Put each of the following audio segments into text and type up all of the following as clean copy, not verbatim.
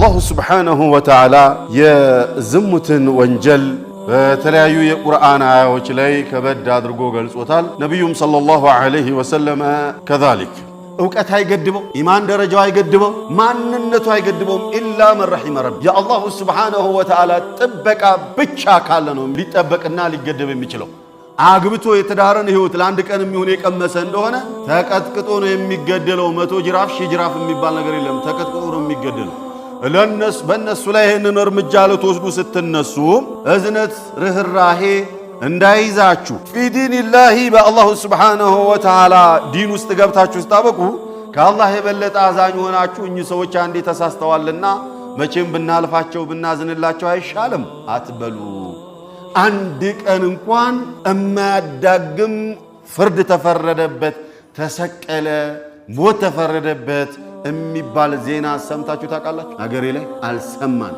الله سبحانه وتعالى يزمتن وانجل በተለያዩ የቁርአን አያዎች ላይ ከበድ አድርጎ ገልጾታል። ነብዩም ሰለላሁ ዐለይሂ ወሰለም ከዛሊክ እውቀት አይገድበው፣ ኢማን ደረጃው አይገድበው፣ ማንነቱ አይገድበው ኢላ መን ረሒመ ረቢ የአላሁ ሱብሓነሁ ወተዓላ ጥበቃ ብቻ ካለ ነው ሊጠበቅና ሊገደብ የሚችለው። አግብቶ የተዳረን ህይወት ለአንድ ቀን የሚሆን የቀመሰ እንደሆነ ተቀጥቅጦ ነው የሚገደለው። 100 ጅራፍ ሺህ ጅራፍ የሚባል ነገር የለም። ተቀጥቅጦ ነው የሚገደለው። በእነሱ ላይ ይህንን እርምጃ ልትወስዱ ስትነሱ እዝነት ርህራሄ እንዳይዛችሁ ፊዲንላሂ በአላሁ ስብሓነሁ ወተዓላ ዲን ውስጥ ገብታችሁ ስታበቁ ከአላህ የበለጠ አዛኝ ሆናችሁ እኚህ ሰዎች አንዴ ተሳስተዋልና መቼም ብናልፋቸው ብናዝንላቸው አይሻልም አትበሉ። አንድ ቀን እንኳን እማያዳግም ፍርድ ተፈረደበት፣ ተሰቀለ፣ ሞት ተፈረደበት የሚባል ዜና ሰምታችሁ ታውቃላችሁ? አገሬ ላይ አልሰማን።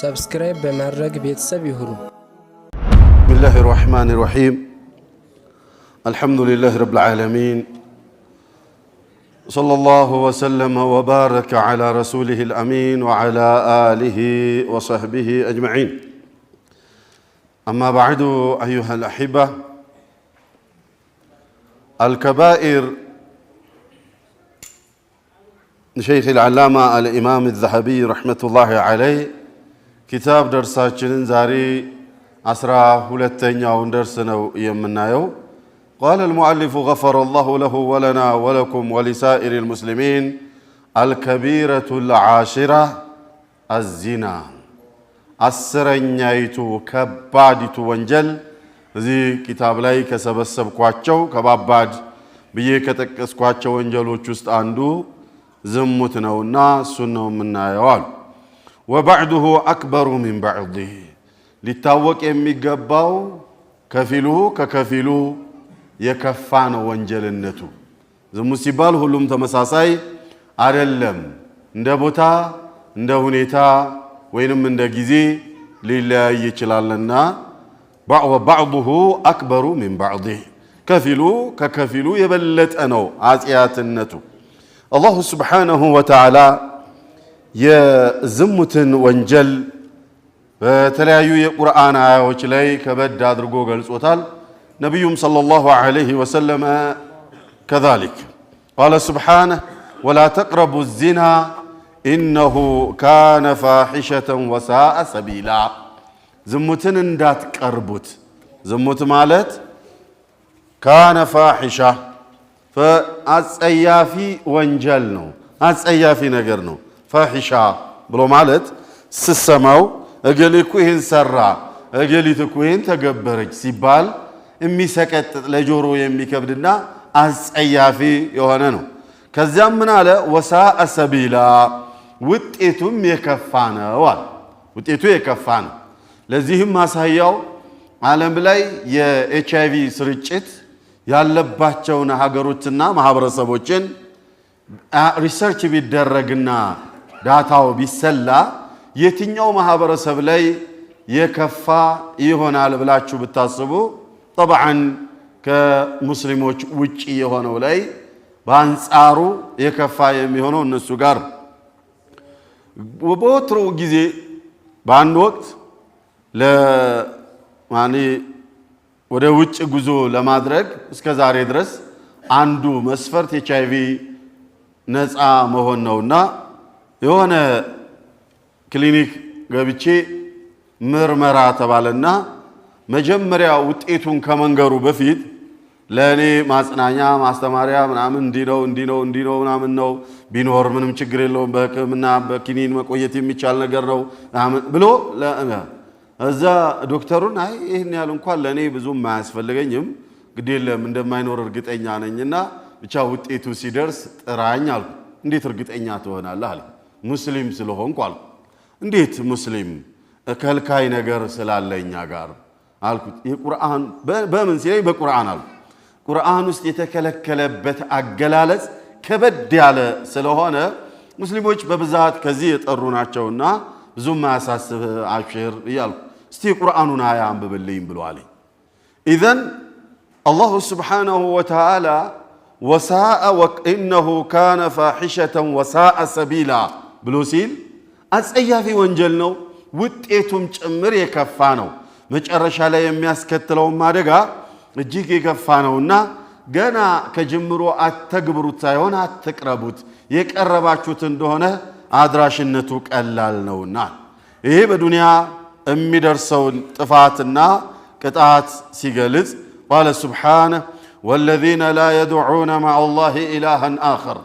ሰብስክራይብ በማድረግ ቤተሰብ ይሁኑ። ቢስሚላሂ ራህማኒ ራሂም አልሐምዱሊላሂ ረብል ዓለሚን ሰለላሁ ወሰለም ወባረከ ዐላ ረሱሊሂል አሚን ወዐላ አሊሂ ወሰህቢሂ አጅመዒን። أما بعد أيها الأحبة الكبائر شيخ العلامة الإمام الذهبي رحمة الله عليه كتاب درساتنا زاري أسرى هلتين درسنا يمنا يو قال المؤلف غفر الله له ولنا ولكم ولسائر المسلمين الكبيرة العاشرة الزنا አስረኛይቱ ከባዲቱ ወንጀል እዚህ ኪታብ ላይ ከሰበሰብኳቸው ከባባድ ብዬ ከጠቀስኳቸው ወንጀሎች ውስጥ አንዱ ዝሙት ነውና እሱን ነው የምናየው አሉ። ወባዕዱሁ አክበሩ ሚን ባዕዲህ ሊታወቅ የሚገባው ከፊሉ ከከፊሉ የከፋ ነው ወንጀልነቱ። ዝሙት ሲባል ሁሉም ተመሳሳይ አይደለም። እንደ ቦታ እንደ ሁኔታ ወይንም እንደ ጊዜ ሊለያይ ይችላልና ወባዕዱሁ አክበሩ ሚን ባዕዲህ ከፊሉ ከከፊሉ የበለጠ ነው አጽያትነቱ። አላሁ ስብሓነሁ ወተዓላ የዝሙትን ወንጀል በተለያዩ የቁርአን አያዎች ላይ ከበድ አድርጎ ገልጾታል። ነቢዩም ሰለላሁ ዐለይሂ ወሰለም ከዛሊክ ቃለ ሱብሓነሁ ወላ ተቅረቡ ዚና ኢነሁ ካነ ፋሒሸተን ወሳአ ሰቢላ ዝሙትን እንዳትቀርቡት። ዝሙት ማለት ካነ ፋሒሻ አጸያፊ ወንጀል ነው፣ አጸያፊ ነገር ነው። ፋሒሻ ብሎ ማለት ስሰማው እገሌ እኮ ይህን ሰራ፣ እገሊት እኮ ይህን ተገበረች ሲባል የሚሰቀጥጥ ለጆሮ የሚከብድና አጸያፊ የሆነ ነው። ከዚያም ምን አለ? ወሳአ ሰቢላ ውጤቱም የከፋ ነው አለ። ውጤቱ የከፋ ነው። ለዚህም ማሳያው ዓለም ላይ የኤችአይቪ ስርጭት ያለባቸውን ሀገሮችና ማህበረሰቦችን ሪሰርች ቢደረግና ዳታው ቢሰላ የትኛው ማህበረሰብ ላይ የከፋ ይሆናል ብላችሁ ብታስቡ ጠብዓን ከሙስሊሞች ውጪ የሆነው ላይ በአንጻሩ የከፋ የሚሆነው እነሱ ጋር። በወትሮ ጊዜ በአንድ ወቅት ወደ ውጭ ጉዞ ለማድረግ እስከ ዛሬ ድረስ አንዱ መስፈርት ኤችአይቪ ነፃ መሆን ነውና የሆነ ክሊኒክ ገብቼ ምርመራ ተባለና መጀመሪያ ውጤቱን ከመንገሩ በፊት ለኔ ማጽናኛ ማስተማሪያ ምናምን እንዲነው ምናምን ነው ቢኖር ምንም ችግር የለውም በህክምና በኪኒን መቆየት የሚቻል ነገር ነው ብሎ እዛ ዶክተሩን አይ ይሄን ያህል እንኳን ለኔ ብዙም ማያስፈልገኝም ግዴለም እንደማይኖር እርግጠኛ ነኝና ብቻ ውጤቱ ሲደርስ ጥራኝ አልኩ። እንዴት እርግጠኛ ትሆናለህ አለ። ሙስሊም ስለሆንኩ አልኩ። እንዴት ሙስሊም ከልካይ ነገር ስላለኛ ጋር አልኩት። የቁርአን በምን ሲለኝ በቁርአን አልኩ። ቁርአን ውስጥ የተከለከለበት አገላለጽ ከበድ ያለ ስለሆነ ሙስሊሞች በብዛት ከዚህ የጠሩ ናቸውና ብዙም ማያሳስብ አሽር ይያልኩ። እስቲ ቁርአኑን አያ አንብብልኝ ብሎ አለኝ። ኢዘን الله سبحانه وتعالى وساء وإنه كان فاحشة وساء سبيلا بلوسيل أسأيافي وانجلنو ውጤቱም ጭምር የከፋ ነው መጨረሻ ላይ የሚያስከትለው ማደጋ እጅግ የከፋ ነውና ገና ከጅምሮ አትግብሩት ሳይሆን አትቅረቡት የቀረባችሁት እንደሆነ አድራሽነቱ ቀላል ነውና ይሄ በዱንያ የሚደርሰውን ጥፋትና ቅጣት ሲገልጽ قال سبحانه والذين لا يدعون مع الله إلها آخر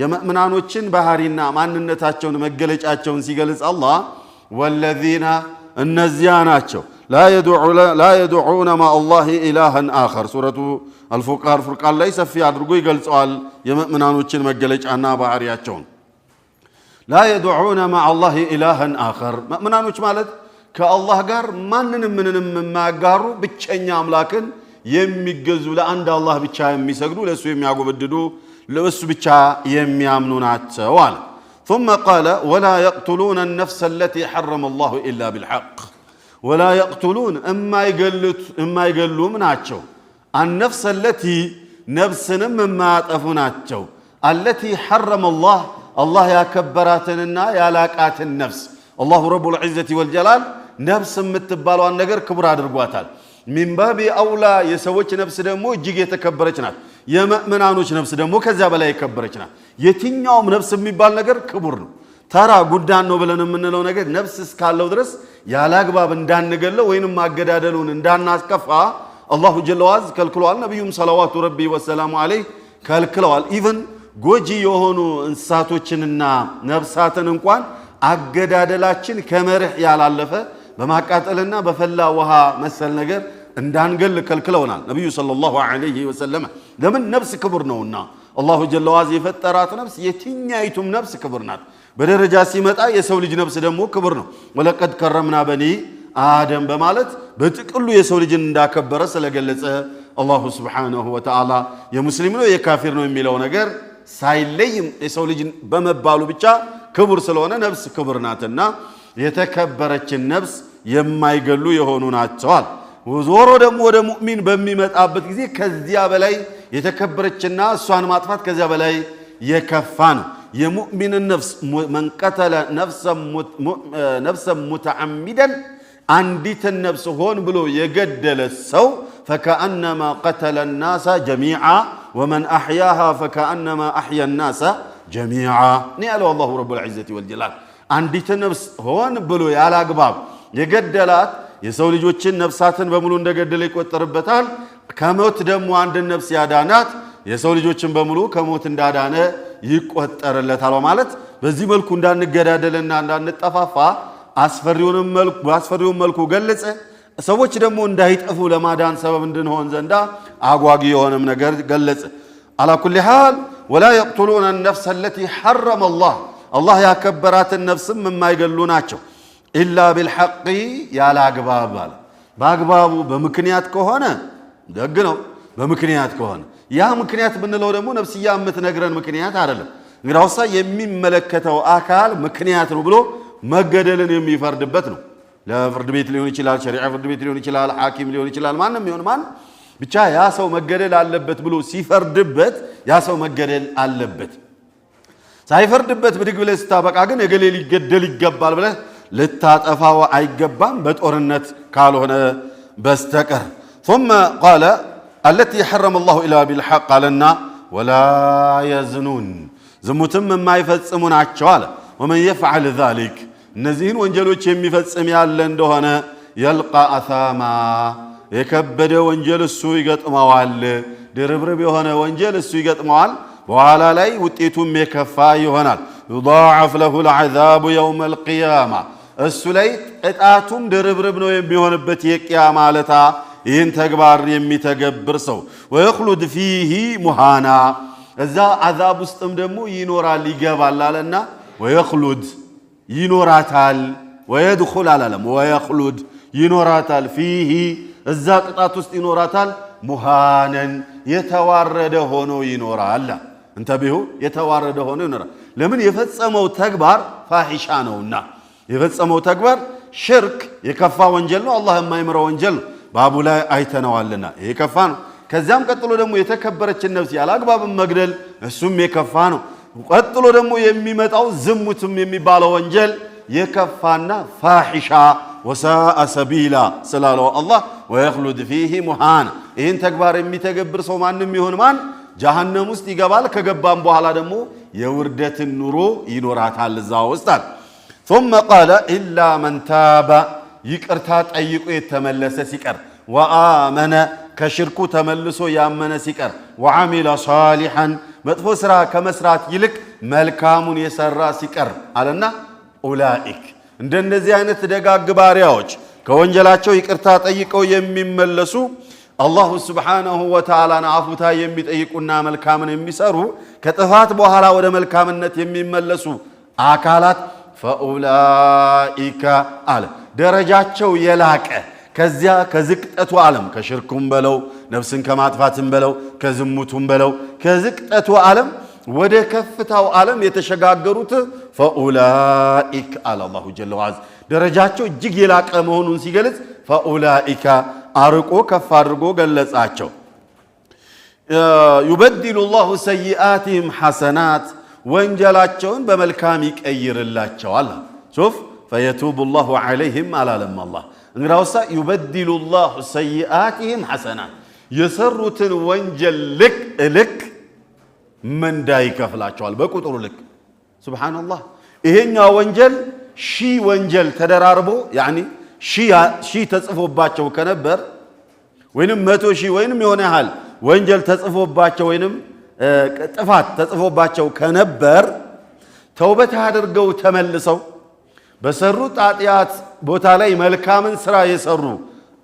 የሙእሚናኖችን ባህሪና ማንነታቸውን መገለጫቸውን ሲገልጽ አላህ والذين النزياناتشو لا يدعون مع الله إلها آخر سورة الفرقان ليس في عدرقو يقول سؤال يمؤمنانوچن مجلج عنا بعرياتشون لا يدعون مع الله إلها آخر مؤمنانوچ مالت كالله قار مما قارو بچنيا أملاكن يميقزو لأند الله بچا يميسقدو لسو يميعقو بددو لسو بچا يميامنونات والا ثم قال ولا يقتلون النفس التي حرم الله إلا بالحق ولا يقتلون إما يقلوا مناتشو النفس التي نفسنا مما أطفناتشو التي حرم الله يا كبراتنا يا لاكات النفس الله رب العزة والجلال نفس متبالو النجر كبرى درقواتال من باب أولى يسويش نفس دمو جيجي تكبرتنا የመእመናኖች ነፍስ ደግሞ ከዛ በላይ ይከበረችናል የትኛውም ነፍስ የሚባል ነገር ክቡር ነው ተራ ጉዳን ነው ብለን የምንለው ነገር ነፍስ እስካለው ድረስ ያላግባብ እንዳንገለው ወይንም ማገዳደሉን እንዳናስከፋ አላሁ ጀለ ወዐዝ ከልክሏል ነብዩም ሰለላሁ ረቢ ወሰላሙ ዐለይሂ ከልክለዋል ኢቭን ጎጂ የሆኑ እንስሳቶችንና ነፍሳትን እንኳን አገዳደላችን ከመርህ ያላለፈ በማቃጠልና በፈላ ውሃ መሰል ነገር እንዳንገል ከልክለውናል ነብዩ ሰለላሁ ዐለይሂ ወሰለም ለምን ነፍስ ክቡር ነውና አላሁ ጀለ ወዐዝ የፈጠራት ነፍስ የትኛይቱም ነፍስ ክቡር ናት በደረጃ ሲመጣ የሰው ልጅ ነፍስ ደግሞ ክቡር ነው ወለቀድ ከረምና በኒ አደም በማለት በጥቅሉ የሰው ልጅን እንዳከበረ ስለገለጸ አላሁ ሱብሓነሁ ወተዓላ የሙስሊም ነው የካፊር ነው የሚለው ነገር ሳይለይም የሰው ልጅ በመባሉ ብቻ ክቡር ስለሆነ ነፍስ ክቡር ናትና የተከበረችን ነፍስ የማይገሉ የሆኑ ናቸዋል ወዞሮ ደግሞ ወደ ሙእሚን በሚመጣበት ጊዜ ከዚያ በላይ የተከበረችና እሷን ማጥፋት ከዚያ በላይ የከፋ ነው የሙእሚን ነፍስ من قتل نفسا متعمدا አንዲት ነፍስ ሆን ብሎ የገደለ ሰው فكأنما قتل الناس جميعا ومن أحياها فكأنما أحيا الناس جميعا نيالو الله رب العزة والجلال አንዲት ነፍስ ሆን ብሎ ያላግባብ የገደላት የሰው ልጆችን ነፍሳትን በሙሉ እንደገደለ ይቆጠርበታል ከሞት ደግሞ አንድ ነፍስ ያዳናት የሰው ልጆችን በሙሉ ከሞት እንዳዳነ ይቆጠርለታል ማለት በዚህ መልኩ እንዳንገዳደልና እንዳንጠፋፋ አስፈሪውን መልኩ ገለጸ ሰዎች ደግሞ እንዳይጠፉ ለማዳን ሰበብ እንድንሆን ዘንዳ አጓጊ የሆነም ነገር ገለጸ على كل حال ولا يقتلون النفس التي حرم الله ያከበራት ነፍስ የማይገሉ ናቸው إلا بالحق يا لاغباب باغبابو በምክንያት ከሆነ ደግ ነው በምክንያት ከሆነ ያ ምክንያት ብንለው ደግሞ ነፍስያ የምትነግረን ምክንያት አይደለም እንግዲያውሳ የሚመለከተው አካል ምክንያት ነው ብሎ መገደልን የሚፈርድበት ነው ለፍርድ ቤት ሊሆን ይችላል ሸሪዓ ፍርድ ቤት ሊሆን ይችላል ሐኪም ሊሆን ይችላል ማንንም ይሁን ማን ብቻ ያ ሰው መገደል አለበት ብሎ ሲፈርድበት ያ ሰው መገደል አለበት ሳይፈርድበት ብድግ ብለህ ስታበቃ ግን የገሌ ሊገደል ይገባል ብለህ ልታጠፋው አይገባም በጦርነት ካልሆነ በስተቀር ثم قال التي حرم الله الا بالحق لنا ولا يزنون ዝሙትም የማይፈጽሙ ናቸው አለ ومن يفعل ذلك እነዚህን ወንጀሎች የሚፈጽም ያለ እንደሆነ يلقى اثاما የከበደ ወንጀል እሱ ይገጥመዋል ድርብርብ የሆነ ወንጀል እሱ ይገጥመዋል በኋላ ላይ ውጤቱም የከፋ ይሆናል يضاعف له العذاب يوم القيامه እሱ ላይ ቅጣቱም ድርብርብ ነው የሚሆንበት የቂያማ ዕለት ይህን ተግባር የሚተገብር ሰው ويخلد فيه مهانا እዛ አዛብ ውስጥም ደግሞ ይኖራል ይገባል አለና ويخلد ይኖራታል ويدخل አላለም ويخلد ይኖራታል فيه እዛ ቅጣት ውስጥ ይኖራታል ሙሃነን የተዋረደ ሆኖ ይኖራል እንተቢሁ የተዋረደ ሆኖ ይኖራል ለምን የፈጸመው ተግባር ፋሂሻ ነውና የፈጸመው ተግባር ሽርክ የከፋ ወንጀል ነው አላህ የማይምረው ወንጀል ባቡ ላይ አይተነዋልና ይሄ ከፋ ነው ከዚያም ቀጥሎ ደግሞ የተከበረችን ነፍስ ያላግባብ መግደል እሱም የከፋ ነው ቀጥሎ ደግሞ የሚመጣው ዝሙትም የሚባለው ወንጀል የከፋና ፋሒሻ ወሳአ ሰቢላ ስላለው አላህ ወይخلد فيه ሙሃን ይህን ተግባር የሚተገብር ሰው ማንም ይሁን ማን ጀሃነም ውስጥ ይገባል ከገባም በኋላ ደግሞ የውርደትን ኑሮ ይኖራታል እዛው ውስጥ ثم قال الا من تاب ይቅርታ ጠይቆ የተመለሰ ሲቀር ወአመነ ከሽርኩ ተመልሶ ያመነ ሲቀር ወዓሚለ ሷሊሐን መጥፎ ስራ ከመስራት ይልቅ መልካሙን የሰራ ሲቀር አለና ኡላኢክ እንደነዚህ አይነት ደጋግ ባሪያዎች ከወንጀላቸው ይቅርታ ጠይቀው የሚመለሱ አላሁ ሱብሓነሁ ወተዓላ አፉታ የሚጠይቁና መልካምን የሚሰሩ ከጥፋት በኋላ ወደ መልካምነት የሚመለሱ አካላት ፈኡላኢከ አለ ደረጃቸው የላቀ ከዚያ ከዝቅጠቱ ዓለም ከሽርኩም በለው ነፍስን ከማጥፋትም በለው ከዝሙቱም በለው ከዝቅጠቱ ዓለም ወደ ከፍታው ዓለም የተሸጋገሩት ፈኡላኢከ አለ አላሁ ጀለ ወዐዝ ደረጃቸው እጅግ የላቀ መሆኑን ሲገልጽ ፈኡላኢከ አርቆ ከፍ አድርጎ ገለጻቸው يبدل الله سيئاتهم حسنات ወንጀላቸውን በመልካም ይቀይርላቸዋል شوف فيتوب الله عليهم على لما الله እንግዲያውሳ يبدل الله سيئاتهم حسنات የሰሩትን ወንጀል ልክ ምንዳ ይከፍላቸዋል በቁጥሩ ልክ ሱብሃንአላህ ይሄኛው ወንጀል ሺ ወንጀል ተደራርቦ يعني ሺ ተጽፎባቸው ከነበር ወይንም 100 ሺ ወይንም የሆነ ያህል ወንጀል ተጽፎባቸው ወይንም ጥፋት ተጽፎባቸው ከነበር ተውበት አድርገው ተመልሰው በሰሩት ኃጢአት ቦታ ላይ መልካምን ስራ የሰሩ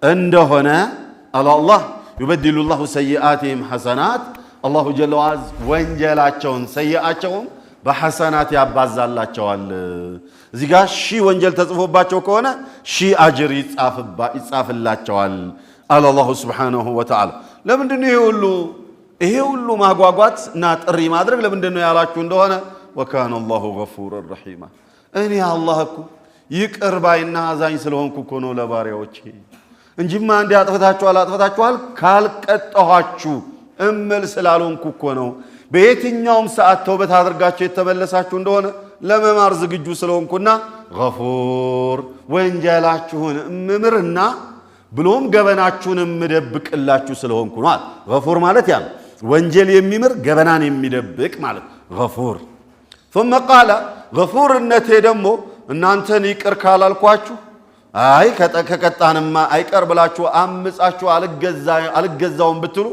እንደሆነ አላህ يبدل الله سيئاتهم حسنات الله جل وعز ወንጀላቸውን ሰይአቸውን በሐሰናት ያባዛላቸዋል እዚህ ጋር ሺ ወንጀል ተጽፎባቸው ከሆነ ሺ አጅር ይጻፍላቸዋል አላህ Subhanahu Wa Ta'ala ለምንድነው ይሄ ሁሉ ማጓጓትና ጥሪ ማድረግ ለምንድነው ያላችሁ እንደሆነ وكان الله غفورا رحيما እኔ አላህ እኮ ይቅር ባይና አዛኝ ስለሆንኩ እኮ ነው ለባሪያዎቼ እንጂማ እንዴ አጥፍታችኋል ካልቀጣኋችሁ እምል ስላልሆንኩ እኮ ነው በየትኛውም ሰዓት ተውበት አድርጋችሁ የተመለሳችሁ እንደሆነ ለመማር ዝግጁ ስለሆንኩና ገፉር ወንጀላችሁን ምምርና ብሎም ገበናችሁን ምደብቅላችሁ ስለሆንኩ ነው ገፉር ማለት ያ ወንጀል የሚምር ገበናን የሚደብቅ ማለት ገፉር ثم قال ገፉርነቴ ደግሞ እናንተን ይቅር ካላልኳችሁ አይ ከቀጣንማ አይቀር ብላችሁ አምጻችሁ አልገዛውም ብትሉ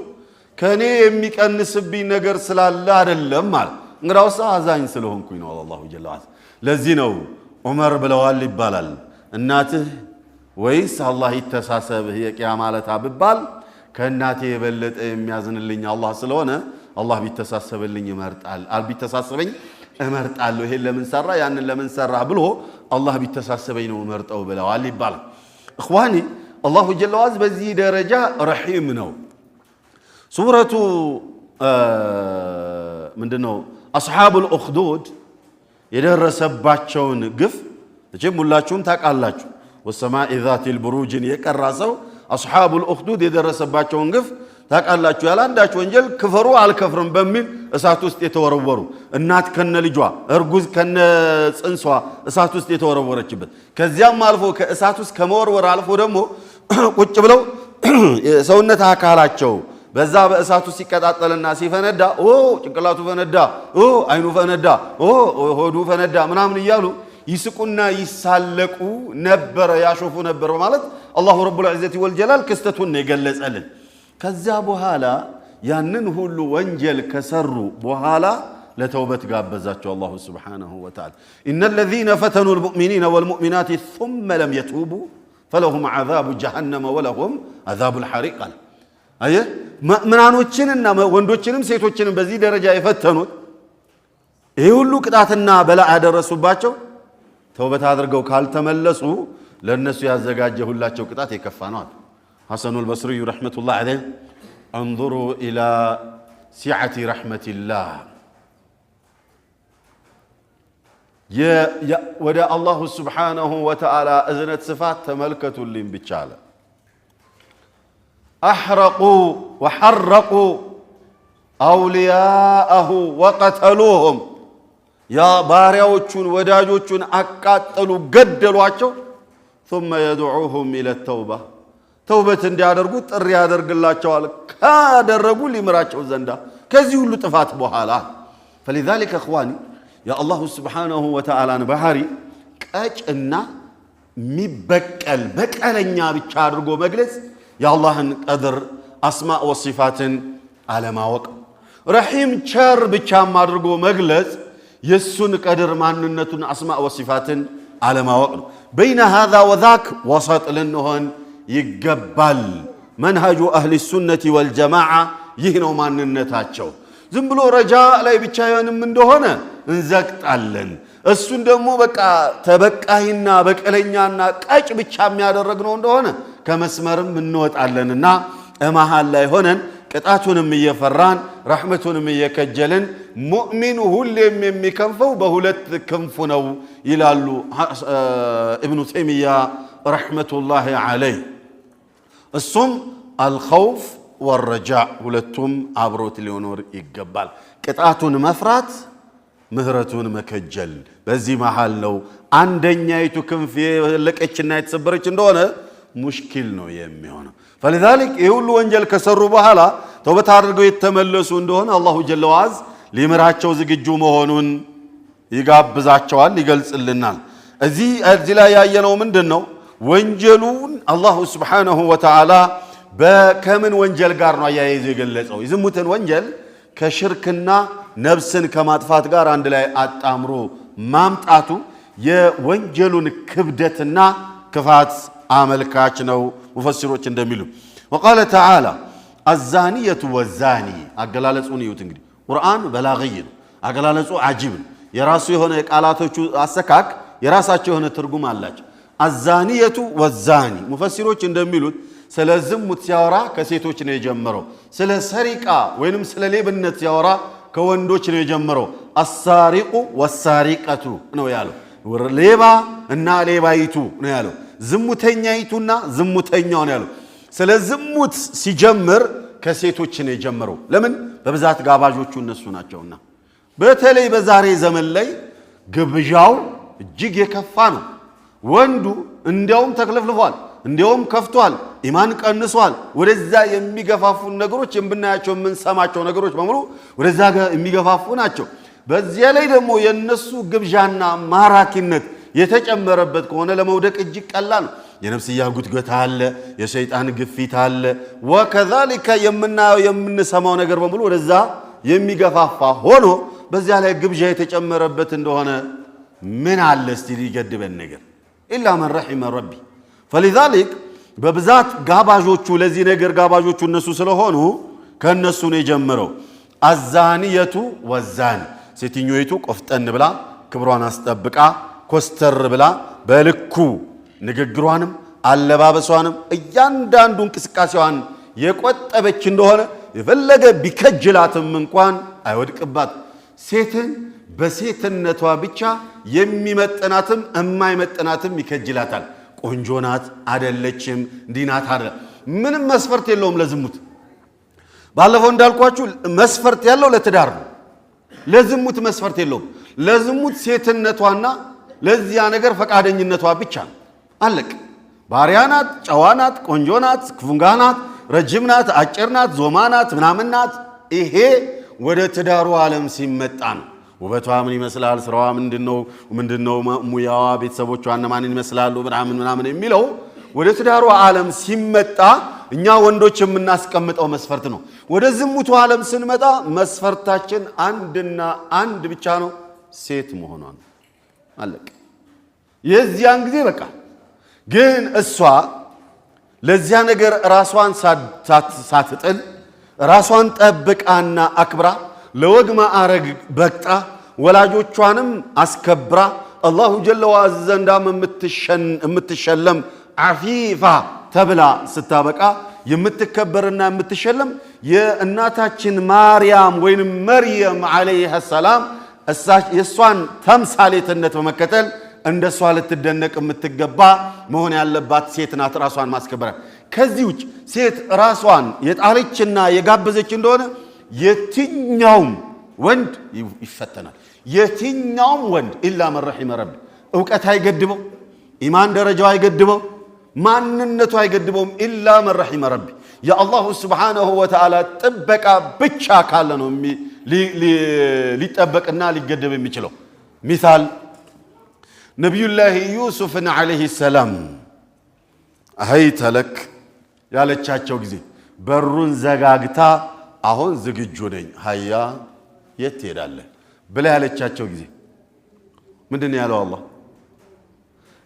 ከኔ የሚቀንስብኝ ነገር ስላለ አይደለም ማለት እንግዲያውስ አዛኝ ስለሆንኩኝ ነው አላሁ ጀለ ወዐላ ለዚህ ነው ዑመር ብለዋል ይባላል እናትህ ወይስ አላህ ይተሳሰብህ የቂያማ ለታ ብባል ከእናቴ የበለጠ የሚያዝንልኝ አላህ ስለሆነ አላህ ቢተሳሰብልኝ ይመርጣል አልቢተሳሰበኝ እመርጣለሁ ይሄን ለምን ሰራ ያንን ለምን ሰራ ብሎ አላህ ቢተሳሰበኝ ነው መርጠው ብለዋል ይባላል اخواني አላሁ ጀለ ወዐላ በዚህ ደረጃ ረሂም ነው ሱረቱ ምንድነው አስሐቡል ኡኽዱድ የደረሰባቸውን ግፍ እጀሙላችሁም ታቃላችሁ ወሰማኢ ዛቲል ቡሩጅን የቀራሰው አስሐቡል ኡኽዱድ የደረሰባቸውን ግፍ ታቃላችሁ ያላንዳች ወንጀል ክፈሩ አልከፍርም በሚል እሳት ውስጥ የተወረወሩ እናት ከነ ልጇ እርጉዝ ከነ ጽንሷ እሳት ውስጥ የተወረወረችበት ከዚያም አልፎ ከእሳት ውስጥ ከመወርወር አልፎ ደግሞ ቁጭ ብለው ሰውነት አካላቸው በዛ በእሳቱ ሲቀጣጠልና ሲፈነዳ ጭንቅላቱ ፈነዳ አይኑ ፈነዳ ሆዱ ፈነዳ ምናምን ይያሉ ይስቁና ይሳለቁ ነበር ያሾፉ ነበር ማለት አላሁ ረቡል ዒዘቲ ወልጀላል ክስተቱን የገለጸልን ከዛ በኋላ ያንን ሁሉ ወንጀል ከሰሩ በኋላ ለተውበት ጋበዛቸው አላሁ Subhanahu Wa Ta'ala إن الذين فتنوا المؤمنين والمؤمنات ثم لم يتوبوا فلهم عذاب جهنم ولهم عذاب الحريق አየ ምናኖችንና ወንዶችንም ሴቶችንም በዚህ ደረጃ የፈተኑት ይሄ ሁሉ ቅጣትና በላ ያደረሱባቸው ተውበት አድርገው ካልተመለሱ ለነሱ ያዘጋጀሁላቸው ቅጣት የከፋ ነው حسن البصري رحمة الله عليه انظروا إلى سعة رحمة الله ودا الله سبحانه وتعالى أذنت صفات تملكة لهم بتشالة أحرقوا وحرقوا أولياءه وقتلوهم يا باريوچون وداجوچون أقاتلوا قدلواچو ثم يدعوهم إلى التوبة توبة እንዲያደርጉ ጥሪ ያደርግላቸዋል ካደረጉ ሊምራቸው ዘንዳ ከዚህ ሁሉ ጥፋት በኋላ فلذلك اخواني يا الله سبحانه وتعالى بحري ቀጭና ሚበቀል በቀለኛ ብቻ አድርጎ መግለጽ የአላህን ቀድር አስማእ ወሲፋትን አለማወቅ ረሂም ቸር ብቻም አድርጎ መግለጽ የሱን ቀድር ማንነቱን አስማእ ወሲፋትን አለማወቅ ነው بين هذا وذاك وسط لنهن ይገባል መንሃጁ አህሊ ሱነቲ ወልጀማዓ ይህ ነው ማንነታቸው ዝም ብሎ ረጃ ላይ ብቻ ያንም እንደሆነ እንዘቅጣለን እሱን ደግሞ በቃ ተበቃይና በቀለኛና ቀጭ ብቻ የሚያደርግ ነው እንደሆነ ከመስመርም እንወጣለንና እማሃል ላይ ሆነን ቅጣቱንም እየፈራን ረህመቱንም እየከጀልን ሙእሚኑ ሁሌም የሚከንፈው በሁለት ክንፉ ነው ይላሉ ኢብኑ ተይሚያ ረህመቱላሂ ዐለይህ እሱም አልኸውፍ ወረጃዕ ሁለቱም አብሮት ሊኖር ይገባል ቅጣቱን መፍራት ምህረቱን መከጀል በዚህ መሃል ነው አንደኛይቱ ክንፍ የለቀችና የተሰበረች እንደሆነ ሙሽኪል ነው የሚሆነው فلذلك ይሁሉ ወንጀል ከሰሩ በኋላ ተውበት አድርገው የተመለሱ እንደሆነ አላሁ ጀለ ወዐዝ ሊምራቸው ዝግጁ መሆኑን ይጋብዛቸዋል ይገልጽልናል እዚህ ላይ ያየነው ምንድነው ወንጀሉን አላሁ Subhanahu Wa Ta'ala በከምን ወንጀል ጋር ነው ያያይዞ የገለጸው ይዝሙትን ወንጀል ከሽርክና ነፍስን ከማጥፋት ጋር አንድ ላይ አጣምሮ ማምጣቱ የወንጀሉን ክብደትና ክፋት አመልካች ነው ሙፈሲሮች እንደሚሉ وقال تعالى الزانية والزاني አገላለጹን ይዩት እንግዲህ ቁርአን በላግይ ነው አገላለጹ አጂብ የራሱ የሆነ ቃላቶቹ አሰካክ የራሳቸው የሆነ ትርጉም አላቸው الزانية والزاني ሙፈሲሮች እንደሚሉት ስለ ዝሙት ሲያወራ ከሴቶች ነው የጀመረው ስለ ሰሪቃ ወይንም ስለ ሌብነት ሲያወራ ከወንዶች ነው የጀመረው السارق والسارقة ነው ያለው ሌባ እና ሌባይቱ ነው ያለው ዝሙተኛይቱና ዝሙተኛው ነው ያለው ስለ ዝሙት ሲጀምር ከሴቶች ነው የጀመረው ለምን በብዛት ጋባዦቹ እነሱ ናቸውና በተለይ በዛሬ ዘመን ላይ ግብዣው እጅግ የከፋ ነው ወንዱ እንዲያውም ተክለፍልፏል እንዲያውም ከፍቷል ኢማን ቀንሷል ወደዛ የሚገፋፉ ነገሮች የምናያቸው የምንሰማቸው ነገሮች በሙሉ ወደዛ የሚገፋፉ ናቸው በዚያ ላይ ደግሞ የነሱ ግብዣና ማራኪነት የተጨመረበት ከሆነ ለመውደቅ እጅግ ቀላል ነው የነፍስያ ጉትጎታ አለ የሸይጣን ግፊት አለ ወከذلك የምናየው የምንሰማው ነገር በሙሉ ወደዛ የሚገፋፋ ሆኖ በዚያ ላይ ግብዣ የተጨመረበት እንደሆነ ምን አለ እስቲ ሊገድበን ነገር ኢላ ማን ረሂመ ረቢ فلذلك በብዛት ጋባዦቹ ለዚህ ነገር ጋባዦቹ እነሱ ስለሆኑ ከነሱ ነው የጀመረው አዛኒየቱ ወዛን ሴትኞይቱ ቆፍጠን ብላ ክብሯን አስጠብቃ ኮስተር ብላ በልኩ ንግግሯንም አለባበሷንም እያንዳንዱ እንቅስቃሴዋን የቆጠበች እንደሆነ የፈለገ ቢከጅላትም እንኳን አይወድቅባት ሴትን በሴትነቷ ብቻ የሚመጥናትም የማይመጥናትም ይከጅላታል ቆንጆ ናት አይደለችም ዲናት አይደል ምንም መስፈርት የለውም ለዝሙት ባለፈው እንዳልኳችሁ መስፈርት ያለው ለትዳር ነው ለዝሙት መስፈርት የለውም ለዝሙት ሴትነቷና ለዚያ ነገር ፈቃደኝነቷ ብቻ ነው አለቅ ባሪያናት ጨዋናት ቆንጆናት ክፉንጋናት ረጅምናት አጭርናት ዞማናት ምናምናት ይሄ ወደ ትዳሩ ዓለም ሲመጣ ነው ውበቷ ምን ይመስላል ስራዋ ምንድነው ሙያዋ ቤተሰቦቿ እነማንን ይመስላሉ ምናምን የሚለው ወደ ትዳሩ ዓለም ሲመጣ እኛ ወንዶች የምናስቀምጠው መስፈርት ነው ወደ ዝሙቱ ዓለም ስንመጣ መስፈርታችን አንድና አንድ ብቻ ነው ሴት መሆኗ አለቅ የዚያን ጊዜ በቃ ግን እሷ ለዚያ ነገር ራሷን ሳትጥል ራሷን ጠብቃና አክብራ ለወግ ማዕረግ በቅጣ ወላጆቿንም አስከብራ አላሁ ጀለ ወዐዝ ዘንዳም የምትሸለም አፊፋ ተብላ ስታበቃ የምትከበርና የምትሸለም የእናታችን ማርያም ወይንም መርየም አለይሃ ሰላም የሷን ተምሳሌትነት በመከተል እንደሷ ልትደነቅ የምትገባ መሆን ያለባት ሴት ናት ራሷን ማስከበረ ከዚህ ውጭ ሴት ራሷን የጣለችና የጋበዘች እንደሆነ የትኛውም ወንድ ይፈተናል የትኛውም ወንድ ኢላ መን ረሒመ ረቢ ዕውቀት አይገድበው ኢማን ደረጃው አይገድበው ማንነቱ አይገድበውም ኢላ መን ረሒመ ረቢ የአላሁ ስብሓነሁ ወተዓላ ጥበቃ ብቻ ካለ ነው ሊጠበቅና ሊገደብ የሚችለው ሚሳል ነቢዩላህ ዩሱፍን ዓለይሂ ሰላም አህይተ ለክ ያለቻቸው ጊዜ በሩን ዘጋግታ አሁን ዝግጁ ነኝ ሃያ የት ትሄዳለህ ብላ ያለቻቸው ጊዜ ምንድን ያለው አላህ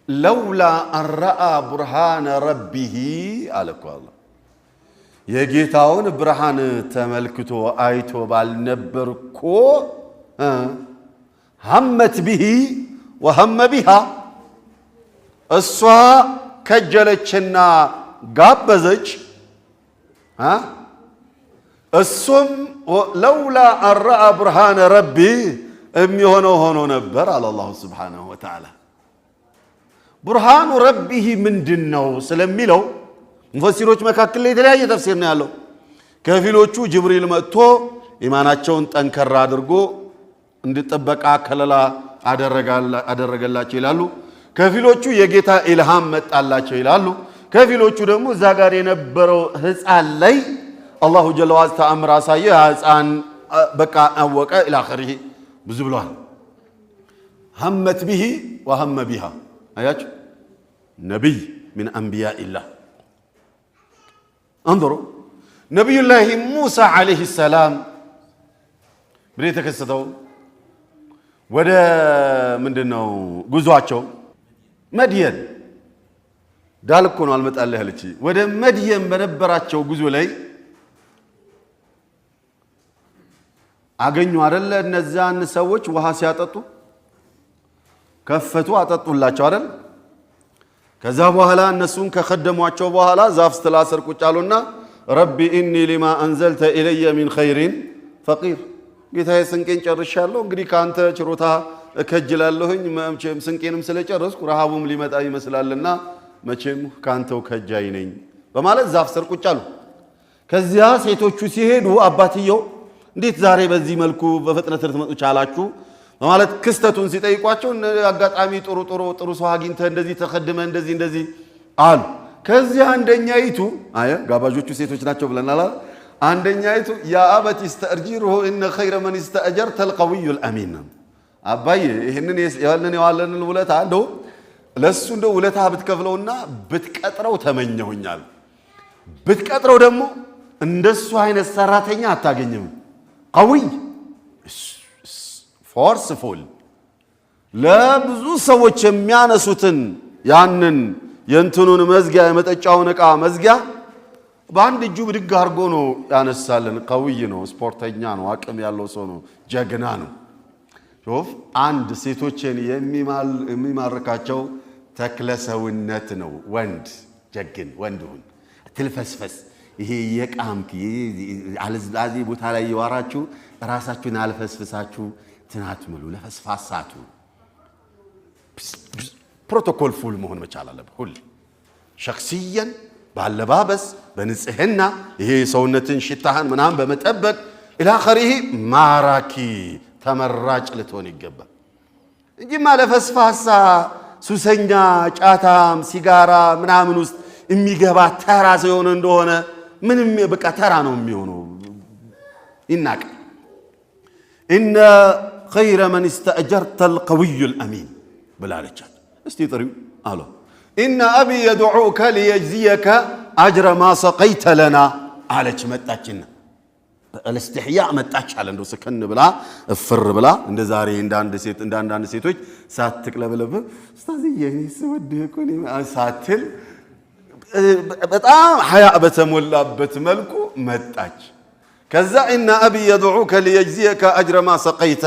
ለውላ አን ረአ ቡርሃነ ረቢሂ አለኩ አላህ የጌታውን ብርሃን ተመልክቶ አይቶ ባልነበርኮ ሐመት ቢሂ ወሐመ ቢሃ እሷ ከጀለችና ጋበዘች እሱም ለውላ አን ረአ ቡርሃነ ረቢ የሚሆነው ሆኖ ነበር አለ አላሁ ስብሓነሁ ወተዓላ ቡርሃኑ ረቢህ ምንድን ነው ስለሚለው ሙፈሲሮች መካከል ላይ የተለያየ ተፍሲር ነው ያለው ከፊሎቹ ጅብሪል መጥቶ ኢማናቸውን ጠንከራ አድርጎ እንድጠበቃ ከለላ አደረገላቸው ይላሉ ከፊሎቹ የጌታ ኢልሃም መጣላቸው ይላሉ ከፊሎቹ ደግሞ እዛ ጋር የነበረው ህፃን ላይ አላሁ ጀለ ወዐላ ተአምር አሳየ ህፃን በቃ አወቀ ኢላ አኺሪህ ብዙ ብለዋል ሐመት ቢሂ ወሐመ ቢሃ አያችሁ ነቢይ ምን አንቢያኢላህ انظروا نبي الله موسى عليه السلام ምን ተከሰተው ወደ ምንድነው ጉዟቸው መድየን ዳልኮ ነው አልመጣለህ አለች ወደ መድየን በነበራቸው ጉዞ ላይ አገኙ አይደለ እነዛን ሰዎች ውሃ ሲያጠጡ ከፈቱ አጠጡላቸው አይደል ከዛ በኋላ እነሱን ከخدሟቸው በኋላ ዛፍ ስትላሰር ቁጭ አሉና ረቢ ኢኒ ሊማ አንዘልተ ኢለየ ሚን ኸይሪን ፈቂር ጌታዬ ስንቄን ጨርሻለሁ እንግዲህ ካንተ ችሮታ እከጅላለሁኝ መቼም ስንቄንም ስለጨረስኩ ረሃቡም ሊመጣ ይመስላልና መቼም ካንተው ከጃይ ነኝ በማለት ዛፍ ስር ቁጭ አሉ ከዚያ ሴቶቹ ሲሄዱ አባትየው እንዴት ዛሬ በዚህ መልኩ በፍጥነት ልትመጡ ቻላችሁ በማለት ክስተቱን ሲጠይቋቸው አጋጣሚ ጥሩ ሰው አግኝተ እንደዚህ ተخدመ እንደዚህ አሉ ከዚያ አንደኛይቱ አያ ጋባዦቹ ሴቶች ናቸው ብለናል አንደኛይቱ ያ አበቲ استاجره ان خير من استاجرت القوي الامين አባዬ ይሄንን ያለንን ውለታ እንደው ለሱ እንደው ውለታ ብትከፍለውና ብትቀጥረው ተመኘሁኛል ብትቀጥረው ደግሞ እንደሱ አይነት ሰራተኛ አታገኝም قوي forceful ለብዙ ሰዎች የሚያነሱትን ያንን የንቱኑን መዝጊያ የመጠጫውን ዕቃ መዝጊያ በአንድ እጁ ብድግ አድርጎ ነው ያነሳልን قوي ነው ስፖርተኛ ነው አቅም ያለው ሰው ነው ጀግና ነው ሾፍ አንድ ሴቶችን የሚማርካቸው ተክለሰውነት ነው ወንድ ጀግን ወንድሁን ትልፈስፈስ ይሄ የቃምክ አልዝላዚ ቦታ ላይ ይዋራችሁ ራሳችሁን አልፈስፈሳችሁ ትናትምሉ ለፈስፋሳቱ ፕሮቶኮል ፉል መሆን መቻል አለበት ሁሉ ሸክሲያን ባለባበስ በንጽህና ይሄ ሰውነትን ሽታህን ምናም በመጠበቅ ኢላ አኺሪህ ማራኪ ተመራጭ ልትሆን ይገባል እንጂማ ለፈስፋሳ ሱሰኛ ጫታም ሲጋራ ምናምን ውስጥ የሚገባ ተራ ሰው የሆነ እንደሆነ ምንም በቃ ተራ ነው የሚሆነው ይናቅ إن خير من استأجرت القوي الأمين بلالجات استيطريو قالوا إن أبي يدعوك ليجزيك أجر ما سقيت لنا على متاچنا الاستحياء متاچ على እንደው ሰከን ብላ ፍር ብላ እንደ ዛሬ እንደ አንድ ሴቶች ሳትቅለበለብ ኡስታዝዬ ስወድህ እኮ ነው ሳትል በጣም ሐያ በተሞላበት መልኩ መጣች ከዛ إن أبي يدعوك ليجزيك أجر ما سقيت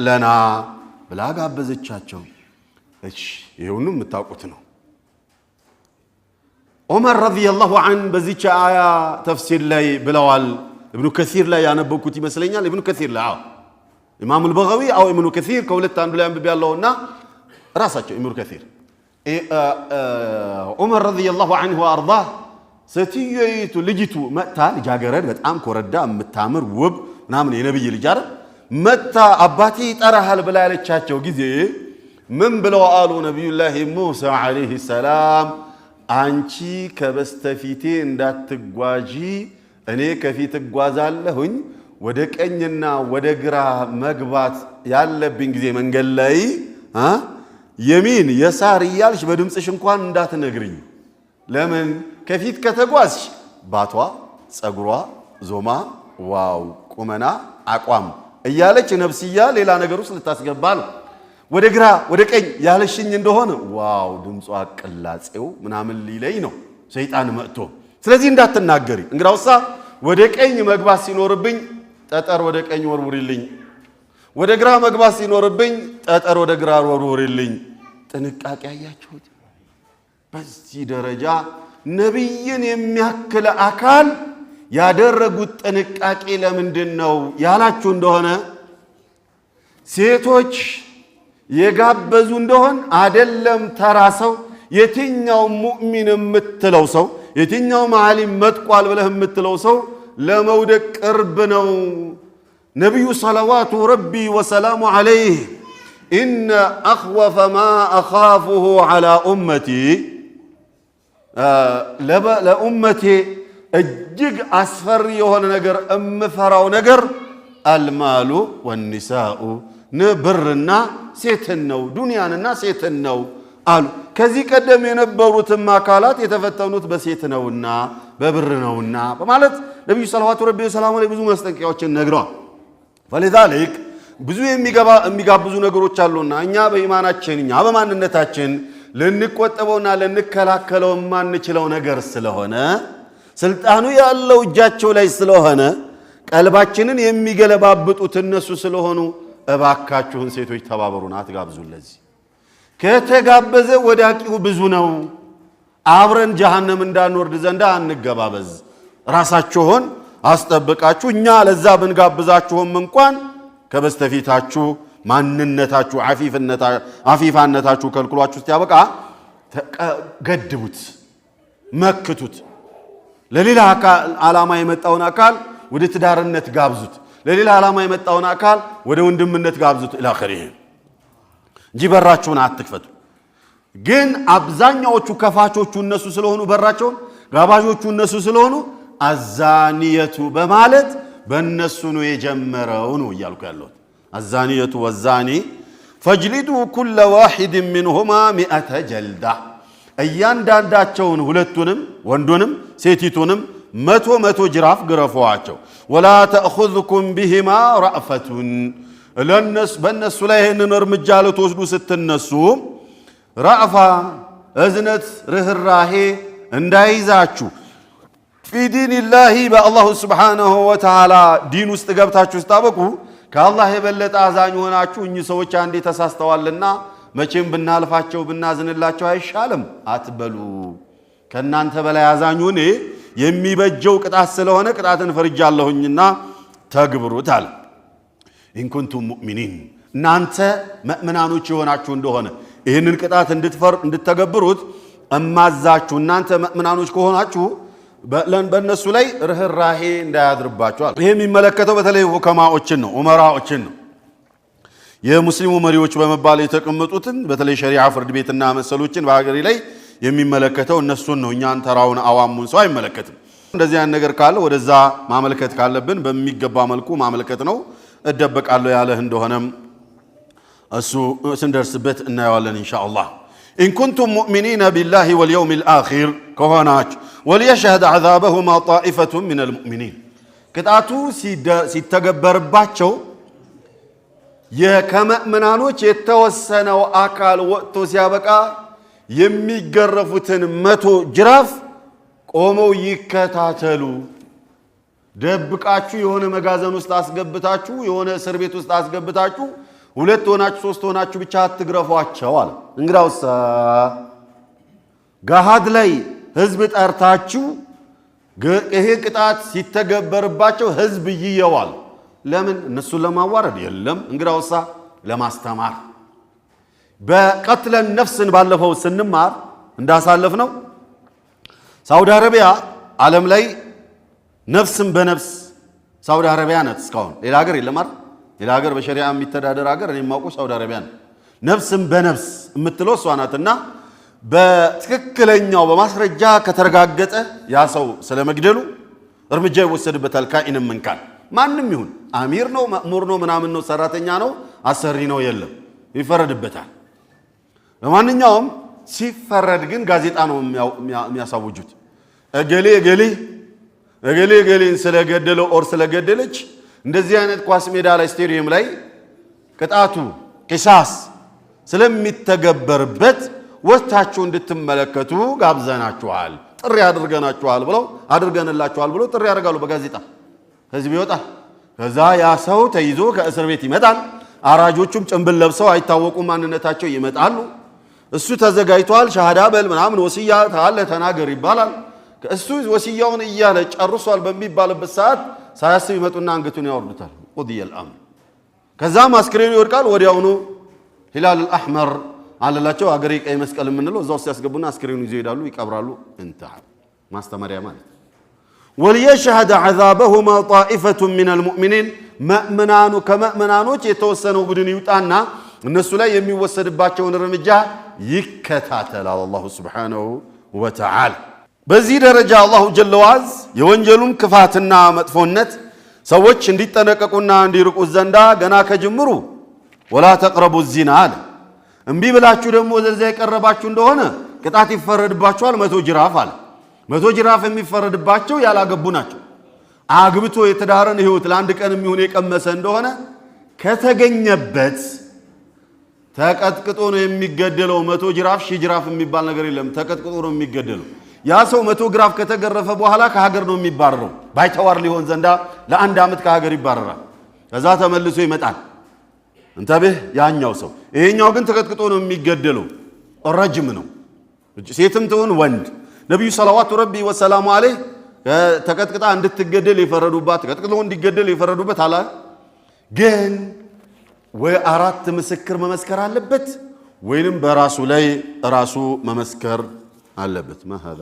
لنا ብላ ጋበዘቻቸው እሺ ይሁንም መታውቁት ነው ዑመር ረዲየላሁ ዐንሁ በዚች አያ ተፍሲር ላይ ብለዋል ابن كثير لا ያነበብኩት ይመስለኛል ابن كثير لا ኢማም አልበጋዊ አው ኢብኑ ከሲር ከሁለት አንዱ ላይ አንብቤ ያለውና ራሳቸው ኢብኑ ከሲር ዑመር ረዲየላሁ ዐንሁ ወአርዳህ ስትየይቱ ልጅቱ መጥታ ልጃገረድ በጣም ኮረዳ የምታምር ውብ ምናምን የነብይ ልጅ አይደል መጥታ አባቴ ይጠራሃል ብላ ያለቻቸው ጊዜ ምን ብለው አሉ ነብዩላህ ሙሳ ዐለይሂ ሰላም አንቺ ከበስተፊቴ እንዳትጓጂ እኔ ከፊት እጓዛለሁኝ ወደ ቀኝና ወደ ግራ መግባት ያለብኝ ጊዜ መንገድ ላይ የሚን የሳር እያልሽ በድምጽሽ እንኳን እንዳትነግሪኝ ለምን ከፊት ከተጓዝሽ ባቷ ጸጉሯ ዞማ ዋው ቁመና አቋም እያለች ነፍስያ ሌላ ነገር ውስጥ ልታስገባ ነው ወደ ግራ ወደ ቀኝ ያለሽኝ እንደሆነ ዋው ድምጿ ቅላጼው ምናምን ሊለይ ነው ሰይጣን መጥቶ ስለዚህ እንዳትናገሪ እንግዳውሳ ወደ ቀኝ መግባት ሲኖርብኝ ጠጠር ወደ ቀኝ ወርውሪልኝ ወደ ግራ መግባት ሲኖርብኝ ጠጠር ወደ ግራ ወርውሪልኝ ጥንቃቄ ያያችሁት በዚህ ደረጃ ነብይን የሚያክል አካል ያደረጉት ጥንቃቄ ለምንድነው ያላችሁ እንደሆነ ሴቶች የጋበዙ እንደሆን አይደለም ተራሰው የትኛው ሙእሚን የምትለው ሰው የትኛው ዓሊም መጥቋል ብለህ የምትለው ሰው ለመውደቅ ቅርብ ነው ነብዩ ሰለዋቱ ረቢ ወሰላሙ ዐለይሂ ኢነ አኽወፈ ማ አኻፉሁ ዐላ ኡመቲ ለኡመቴ እጅግ አስፈሪ የሆነ ነገር እምፈራው ነገር አልማሉ ወኒሳኡ ንብርና ሴትን ነው ዱንያንና ሴትን ነው አሉ ከዚህ ቀደም የነበሩትም አካላት የተፈተኑት በሴት ነውና በብር ነውና በማለት ነብዩ ሰለላሁ ዐለይሂ ወሰለም ብዙ መስጠንቀቂያዎችን ነግረዋል فلذلك ብዙ የሚጋብዙ ነገሮች አሉና እኛ በኢማናችን እኛ በማንነታችን ለንቆጠበውና ለንከላከለው ማንችለው ነገር ስለሆነ ስልጣኑ ያለው እጃቸው ላይ ስለሆነ ቀልባችንን የሚገለባብጡት እነሱ ስለሆኑ እባካችሁን ሴቶች ተባበሩና አትጋብዙን ለዚህ ከተጋበዘ ወዳቂው ብዙ ነው አብረን ጀሃነም እንዳንወርድ ዘንዳ አንገባበዝ ራሳችሁን አስጠብቃችሁ እኛ ለዛ ብንጋብዛችሁም እንኳን ከበስተፊታችሁ ማንነታችሁ አፊፋነታችሁ ከልክሏችሁ ሲያበቃ ገድቡት መክቱት ለሌላ ዓላማ የመጣውን አካል ወደ ትዳርነት ጋብዙት ለሌላ ዓላማ የመጣውን አካል ወደ ወንድምነት ጋብዙት ኢላኺሪህ እንጂ በራቸውን አትክፈቱ ግን አብዛኛዎቹ ከፋቾቹ እነሱ ስለሆኑ በራቸውን ጋባዦቹ እነሱ ስለሆኑ አዛኒየቱ በማለት በእነሱ ነው የጀመረው ነው እያልኩ ያለሁት አዛኒየቱ ወዛኒ ፈጅሊዱ ኩለ ዋሂድ منهما 100 ጀልዳ እያንዳንዳቸውን ሁለቱንም ወንዱንም ሴቲቱንም 100 ጅራፍ ግረፏቸው ወላ ተأخذكم بهما رأفة በእነሱ ላይ ይህንን እርምጃ ልትወስዱ ስትነሱ ረአፋ እዝነት ርህራሄ እንዳይዛችሁ ፊ ዲንላሂ በአላሁ ስብሓነሁ ወተዓላ ዲን ውስጥ ገብታችሁ ስታበቁ ከአላህ የበለጠ አዛኝ ሆናችሁ እኚህ ሰዎች አንዴ ተሳስተዋልና መቼም ብናልፋቸው ብናዝንላቸው አይሻልም አትበሉ ከናንተ በላይ አዛኙ እኔ የሚበጀው ቅጣት ስለሆነ ቅጣትን ፈርጃለሁኝና ተግብሩት አለ ኢን ኩንቱም ሙእሚኒን እናንተ ሙእሚናኖች የሆናችሁ እንደሆነ ይህንን ቅጣት እንድትተገብሩት እማዛችሁ እናንተ ሙእሚናኖች ከሆናችሁ በእነሱ ላይ ርህራሄ እንዳያድርባችኋል ይሄ የሚመለከተው በተለይ ሁከማዎችን ነው ኡመራዎችን ነው የሙስሊሙ መሪዎች በመባል የተቀመጡትን በተለይ ሸሪዓ ፍርድ ቤትና መሰሎችን በአገሪ ላይ የሚመለከተው እነሱን ነው እኛን ተራውን አዋሙን ሰው አይመለከትም እንደዚህ ያን ነገር ካለ ወደዛ ማመልከት ካለብን በሚገባ መልኩ ማመልከት ነው እደበቃለሁ ያለህ እንደሆነም እሱ ስንደርስበት እናየዋለን ኢንሻአላህ إن كنتم مؤمنين بالله واليوم الآخر كهوناج وليشهد عذابهما طائفة من المؤمنين كتاتو سيتجبر باتشو የከመእመናኖች የተወሰነው አካል ወጥቶ ሲያበቃ የሚገረፉትን 100 ጅራፍ ቆመው ይከታተሉ ደብቃችሁ የሆነ መጋዘን ውስጥ አስገብታችሁ የሆነ እስር ቤት ውስጥ አስገብታችሁ 2 ሆናችሁ 3 ሆናችሁ ብቻ አትግረፏቸው አለ እንግዳውስ ጋሃድ ላይ ህዝብ ጠርታችሁ ይሄ ቅጣት ሲተገበርባቸው ህዝብ ይየዋል ለምን እነሱ ለማዋረድ የለም እንግዳውሳ ለማስተማር በቀትለ ነፍስን ባለፈው ስንማር እንዳሳለፍ ነው ሳውዲ አረቢያ ዓለም ላይ ነፍስን በነፍስ ሳውዲ አረቢያ ናት። እስካሁን ሌላ ሀገር የለም አይደል? ሌላ ሀገር በሸሪዓ የሚተዳደር ሀገር እኔ የማውቀው ሳውዲ አረቢያ ነው። ነፍስን በነፍስ የምትለው እሷ ናትና በትክክለኛው በማስረጃ ከተረጋገጠ ያ ሰው ስለመግደሉ እርምጃ ይወሰድበታል። ካኢንም መንካን ማንም ይሁን አሚር ነው ማእሙር ነው ምናምን ነው ሰራተኛ ነው አሰሪ ነው የለም ይፈረድበታል። ለማንኛውም ሲፈረድ ግን ጋዜጣ ነው የሚያሳውጁት። እገሌን ስለገደለው ኦር ስለገደለች እንደዚህ አይነት ኳስ ሜዳ ላይ ስቴዲየም ላይ ቅጣቱ ቂሳስ ስለሚተገበርበት ወታችሁ እንድትመለከቱ ጋብዘናችኋል፣ ጥሪ አድርገንላችኋል ብሎ ጥሪ ያደርጋሉ በጋዜጣ። ህዝብ ይወጣል። ከዛ ያ ሰው ተይዞ ከእስር ቤት ይመጣል። አራጆቹም ጭንብል ለብሰው አይታወቁ ማንነታቸው ይመጣሉ። እሱ ተዘጋጅቷል። ሻሃዳ በል ምናምን ወሲያ ታለ ተናገር ይባላል። እሱ ወሲያውን እያለ ጨርሷል በሚባልበት ሰዓት ሳያስብ ይመጡና አንገቱን ያወርዱታል። ቁድየል አምር። ከዛም አስክሬኑ ይወድቃል። ወዲያውኑ ሂላል አልአህመር አለላቸው አገሬ ቀይ መስቀል የምንለው እዛው ሲያስገቡና አስክሬኑ ይዘው ይሄዳሉ፣ ይቀብራሉ። እንተህ ማስተማሪያ ማለት ወልየሽሀድ ዐዛበሁማ ጣኢፈቱ ሚነል ሙእሚኒን ከመእመናኖች የተወሰነው ቡድን ይውጣና እነሱ ላይ የሚወሰድባቸውን እርምጃ ይከታተላል አላሁ ሱብሓነሁ ወተዓላ። በዚህ ደረጃ አላሁ ጀለ ወዐዝ የወንጀሉን ክፋትና መጥፎነት ሰዎች እንዲጠነቀቁና እንዲርቁ ዘንዳ ገና ከጅምሩ ወላ ተቅረቡ ዚና አለ። እምቢ ብላችሁ ደግሞ ወደዚያ የቀረባችሁ እንደሆነ ቅጣት ይፈረድባችኋል 100 ጅራፍ አለ። 100 ጅራፍ የሚፈረድባቸው ያላገቡ ናቸው። አግብቶ የተዳረን ህይወት ለአንድ ቀን የሚሆን የቀመሰ እንደሆነ ከተገኘበት ተቀጥቅጦ ነው የሚገደለው። 100 ጅራፍ 1000 ጅራፍ የሚባል ነገር የለም። ተቀጥቅጦ ነው የሚገደለው። ያ ሰው 100 ግራፍ ከተገረፈ በኋላ ከሀገር ነው የሚባረረው። ባይተዋር ሊሆን ዘንዳ ለ1 ዓመት ከሀገር ይባረራል። ከዛ ተመልሶ ይመጣል። እንተብህ ያኛው ሰው። ይሄኛው ግን ተቀጥቅጦ ነው የሚገደለው። ረጅም ነው። ሴትም ትሁን ወንድ ነብዩ ሰለዋቱ ረቢ ወሰላሙ ዐለይሂ ተቀጥቅጣ እንድትገደል የፈረዱባት ተቀጥቅጦ እንዲገደል የፈረዱበት አላ ግን ወይ 4 ምስክር መመስከር አለበት ወይንም በራሱ ላይ ራሱ መመስከር አለበት። ማሃዳ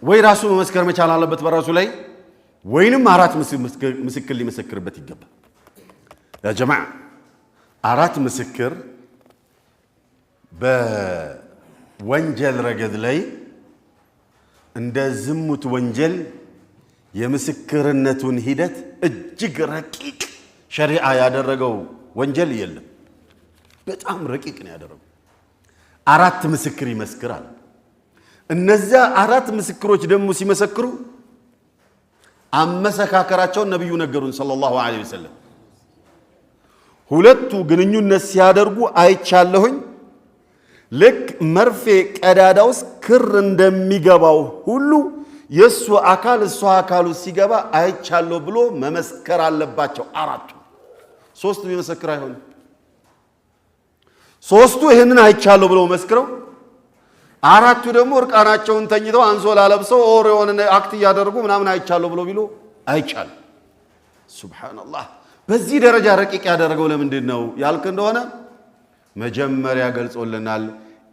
ወይ ራሱ መመስከር መቻል አለበት በራሱ ላይ ወይንም 4 ምስክር ሊመሰክርበት ይገባል። ያ ጀማዓ 4 ምስክር በወንጀል ረገድ ላይ እንደ ዝሙት ወንጀል የምስክርነቱን ሂደት እጅግ ረቂቅ ሸሪዓ ያደረገው ወንጀል የለም። በጣም ረቂቅ ነው ያደረገው። 4 ምስክር ይመስክራል። እነዚያ 4 ምስክሮች ደግሞ ሲመሰክሩ አመሰካከራቸውን ነብዩ ነገሩን ሰለላሁ ዐለይሂ ወሰለም። ሁለቱ ግንኙነት ሲያደርጉ አይቻለሁኝ ልክ መርፌ ቀዳዳ ውስጥ ክር እንደሚገባው ሁሉ የሱ አካል እሷ አካሉ ሲገባ አይቻለሁ ብሎ መመስከር አለባቸው። 4 3 ቢመሰክር አይሆንም። 3ቱ ይሄንን አይቻለሁ ብለው መስክረው 4ቱ ደግሞ እርቃናቸውን ተኝተው አንሶላ ለብሰው ኦር የሆነ አክት ያደርጉ ምናምን አይቻለሁ ብሎ ቢሉ አይቻልም። ሱብሃንአላህ። በዚህ ደረጃ ረቂቅ ያደረገው ለምንድን ነው ያልክ እንደሆነ መጀመሪያ ገልጾልናል።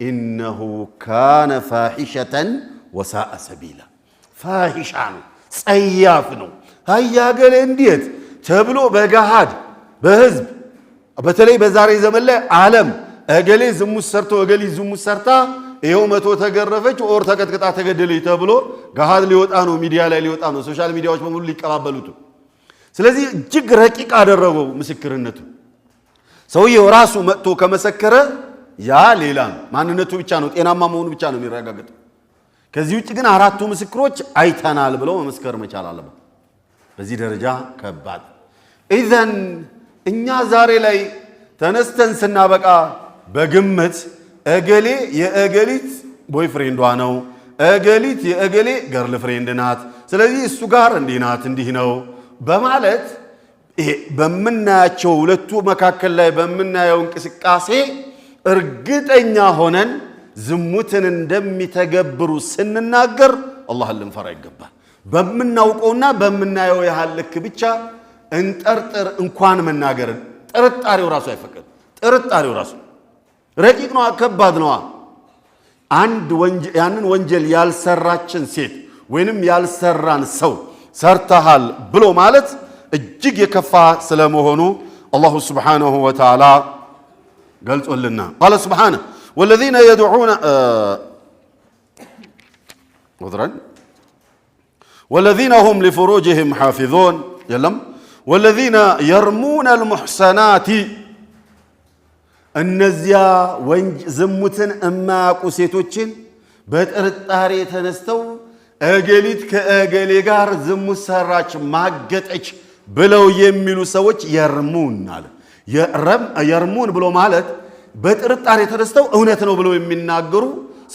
ኢነሁ ካነ ፋሒሸተን ወሳአ ሰቢላ። ፋሒሻ ነው፣ ጸያፍ ነው። ሀያገሌ እንዴት ተብሎ በገሃድ በህዝብ በተለይ በዛሬ ዘመን ላይ ዓለም እገሌ ዝሙት ሰርቶ እገሌ ዝሙት ሰርታ ይሄው 100 ተገረፈች ኦር ተቀጥቅጣ ተገደለች ተብሎ ገሃድ ሊወጣ ነው፣ ሚዲያ ላይ ሊወጣ ነው፣ ሶሻል ሚዲያዎች በሙሉ ሊቀባበሉት። ስለዚህ እጅግ ረቂቅ አደረገው ምስክርነቱ። ሰውየው ራሱ መጥቶ ከመሰከረ ያ ሌላ ነው፣ ማንነቱ ብቻ ነው፣ ጤናማ መሆኑ ብቻ ነው የሚረጋገጠው። ከዚህ ውጭ ግን 4ቱ ምስክሮች አይተናል ብለው መመስከር መቻል አለበት። በዚህ ደረጃ ከባድ። ኢዘን እኛ ዛሬ ላይ ተነስተን ስናበቃ በግምት እገሌ የእገሊት ቦይፍሬንዷ ነው፣ እገሊት የእገሌ ገርል ፍሬንድ ናት፣ ስለዚህ እሱ ጋር እንዲህ ናት እንዲህ ነው በማለት ይሄ በመናያቸው ሁለቱ መካከል ላይ በመናየው እንቅስቃሴ እርግጠኛ ሆነን ዝሙትን እንደሚተገብሩ ስንናገር አላህን ልንፈራ ይገባል። በመናውቀውና በመናየው ያህል ልክ ብቻ እንጠርጥር እንኳን መናገር ጥርጣሬው ራሱ አይፈቀድም። ጥርጣሬው ራሱ ረቂቅ ነው ከባድ ነው አንድ ወንጀል ያንን ወንጀል ያልሰራችን ሴት ወይንም ያልሰራን ሰው ሰርተሃል ብሎ ማለት እጅግ የከፋ ስለመሆኑ አላሁ Subhanahu Wa Ta'ala ገልጾልና قال سبحانه والذين يدعون والذين هم لفروجهم حافظون يلم والذين يرمون المحسنات እነዚያ ዝሙትን እማያውቁ ሴቶችን በጥርጣሬ ተነስተው እገሊት ከእገሌ ጋር ዝሙት ሰራች ማገጠች ብለው የሚሉ ሰዎች የርሙናል የርሙን ብሎ ማለት በጥርጣሬ ተነስተው እውነት ነው ብለው የሚናገሩ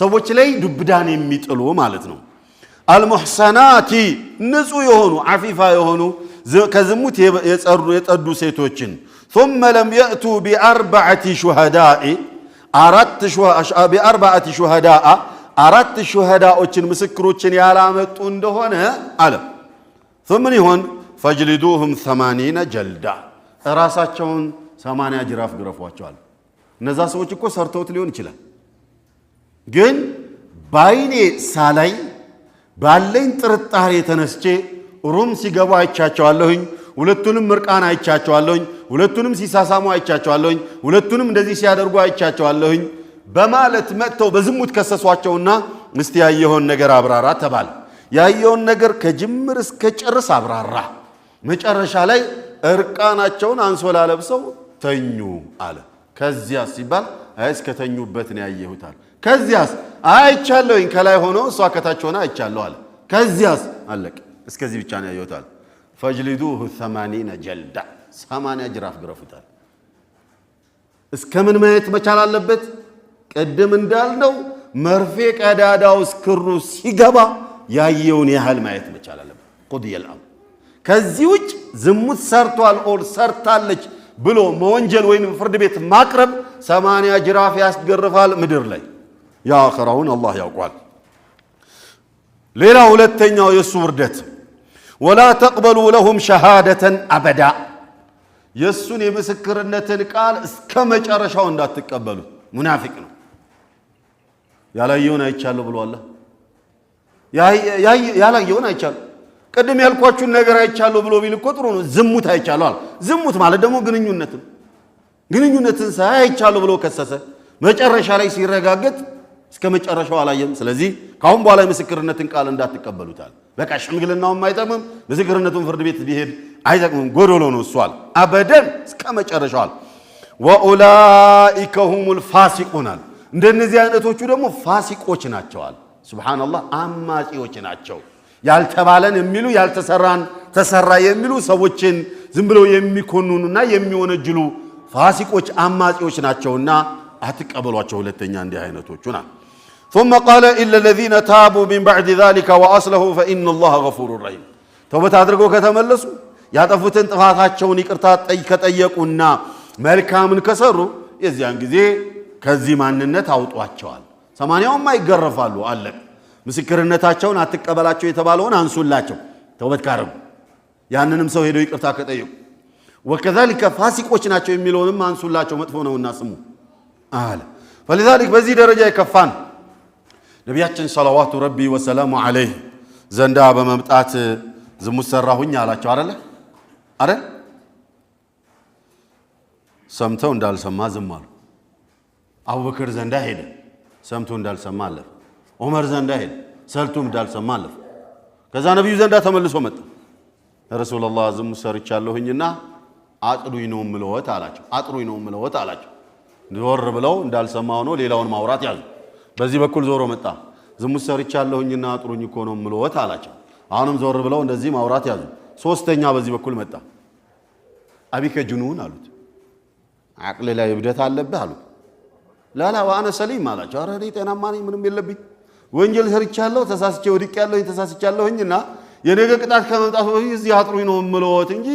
ሰዎች ላይ ዱብዳን የሚጥሉ ማለት ነው አልሙህሰናቲ ንጹህ የሆኑ አፊፋ የሆኑ ከዝሙት የጸዱ ሴቶችን ثم لم يأتوا بأربعة شهداء بأربعة شهداء أردت شهداء مسكروችን ያላመጡ እንደሆነ አለ ثم ይሆን فجلدوهم 80 جلدة ራሳቸውን 80 ጅራፍ ግረፏቸዋል እነዛ ሰዎች እኮ ሰርተውት ሊሆን ይችላል ግን ባይኔ ሳላይ ባለኝ ጥርጣሬ ተነስቼ ሩም ሲገቡ አይቻቸዋለሁኝ ሁለቱንም ምርቃና አይቻቸዋለሁኝ ሁለቱንም ሲሳሳሙ አይቻቸዋለሁኝ ሁለቱንም እንደዚህ ሲያደርጉ አይቻቸዋለሁኝ በማለት መጥተው በዝሙት ከሰሷቸውና እስቲ ያየውን ነገር አብራራ ተባለ ያየውን ነገር ከጅምር እስከ ጨርስ አብራራ መጨረሻ ላይ እርቃናቸውን አንሶላ ለብሰው ተኙ አለ ከዚያስ ሲባል አይስ ከተኙበት ነው ያየሁታል ከዚያስ አይቻለሁኝ ከላይ ሆኖ እሷ ከታች ሆና አይቻለሁ አለ ከዚያስ አለቀ እስከዚህ ብቻ ነው ያየሁታል فجلدوه 80 جلدة 80 ጅራፍ ግረፉታል እስከምን ማየት መቻል አለበት ቀደም እንዳልነው መርፌ ቀዳዳው እስክሩ ሲገባ ያየውን ያህል ማየት መቻል አለበት قضي الامر ከዚህ ውጭ ዝሙት ሰርቷል ኦር ሰርታለች ብሎ መወንጀል ወይንም ፍርድ ቤት ማቅረብ 80 ጅራፍ ያስገርፋል ምድር ላይ ያኸራውን አላህ ያውቃል ሌላ ሁለተኛው የሱ ውርደት ولا تقبلوا لهم شهادة أبدا يسون يمسكرنة قال اسكما جرشوا اندات تقبلوا منافق ነው ያላየውን አይቻለሁ ብሎ አለ ያላየውን አይቻለሁ ቀደም ያልኳችሁን ነገር አይቻለሁ ብሎ ቢል እኮ ጥሩ ነው ዝሙት አይቻለሁ አለ ዝሙት ማለት ደግሞ ግንኙነትን ሳይቻለሁ ብሎ ከሰሰ መጨረሻ ላይ ሲረጋገጥ እስከመጨረሻው አላየም ስለዚህ ካሁን በኋላ የምስክርነትን ቃል እንዳትቀበሉታል በቃ ሽምግልናውም አይጠቅምም ምስክርነቱን ፍርድ ቤት ቢሄድ አይጠቅምም ጎዶሎ ነው እሷል አበደን እስከመጨረሻው ወኡላኢከ ሁሙል ፋሲቁን እንደነዚህ አይነቶቹ ደግሞ ፋሲቆች ናቸዋል ሱብሃንአላህ አማጺዎች ናቸው ያልተባለን የሚሉ ያልተሰራን ተሰራ የሚሉ ሰዎችን ዝም ብለው የሚኮኑኑና የሚወነጅሉ ፋሲቆች አማጺዎች ናቸውና አትቀበሏቸው ሁለተኛ እንዲህ አይነቶቹና ثم قال إلا الذين تابوا من بعد ذلك وأصلحوا فإن الله غفور رحيم توبة አድርገው ከተመለሱ ያጠፉትን ጥፋታቸውን ይቅርታ ከጠየቁና መልካምን ከሰሩ የዚያን ጊዜ ከዚህ ማንነት አውጧቸዋል 80ውም አይገረፋሉ አለቅ ምስክርነታቸውን አትቀበላቸው የተባለውን አንሱላቸው ተውበት ካረጉ ያንንም ሰው ሄዶ ይቅርታ ከጠየቁ وكذلك ፋሲቆች ናቸው የሚለውንም አንሱላቸው መጥፎ ነውና ስሙ አለ فلذلك በዚህ ደረጃ ይከፋን ነብያችን ሰለላሁ ረቢ ወሰላሙ ዐለይሂ ዘንዳ በመምጣት ዝሙት ሰራሁኝ አላቸው አይደል ሰምተው እንዳልሰማ ዝም አሉ አቡበክር ዘንዳ ሄደ ሰምቶ እንዳልሰማ አለፈ ዑመር ዘንዳ ሄደ ሰልቶም እንዳልሰማ አለፈ ከዛ ነብዩ ዘንዳ ተመልሶ መጣ ረሱላህ ዝሙት ሰርቻለሁኝና አጥሩኝ ነው ምለወት አላቸው ዞር ብለው እንዳልሰማ ሆኖ ሌላውን ማውራት ያዙ በዚህ በኩል ዞሮ መጣ ዝሙት ሰርቻለሁኝና አጥሩኝ እኮ ነው ምለወት አላቸው አሁንም ዞር ብለው እንደዚህ ማውራት ያዙ ሶስተኛ በዚህ በኩል መጣ አቢከ ጅኑን አሉት አቅል ላይ ይብደት አለብህ አሉት ላላ ዋና ሰሊም አላቸው አረ ጤናማ ነኝ ምንም የለብኝ ወንጀል ሰርቻለሁ ተሳስቻለሁኝና የነገ ቅጣት ከመምጣቱ በፊት እዚህ አጥሩኝ ነው ምለወት እንጂ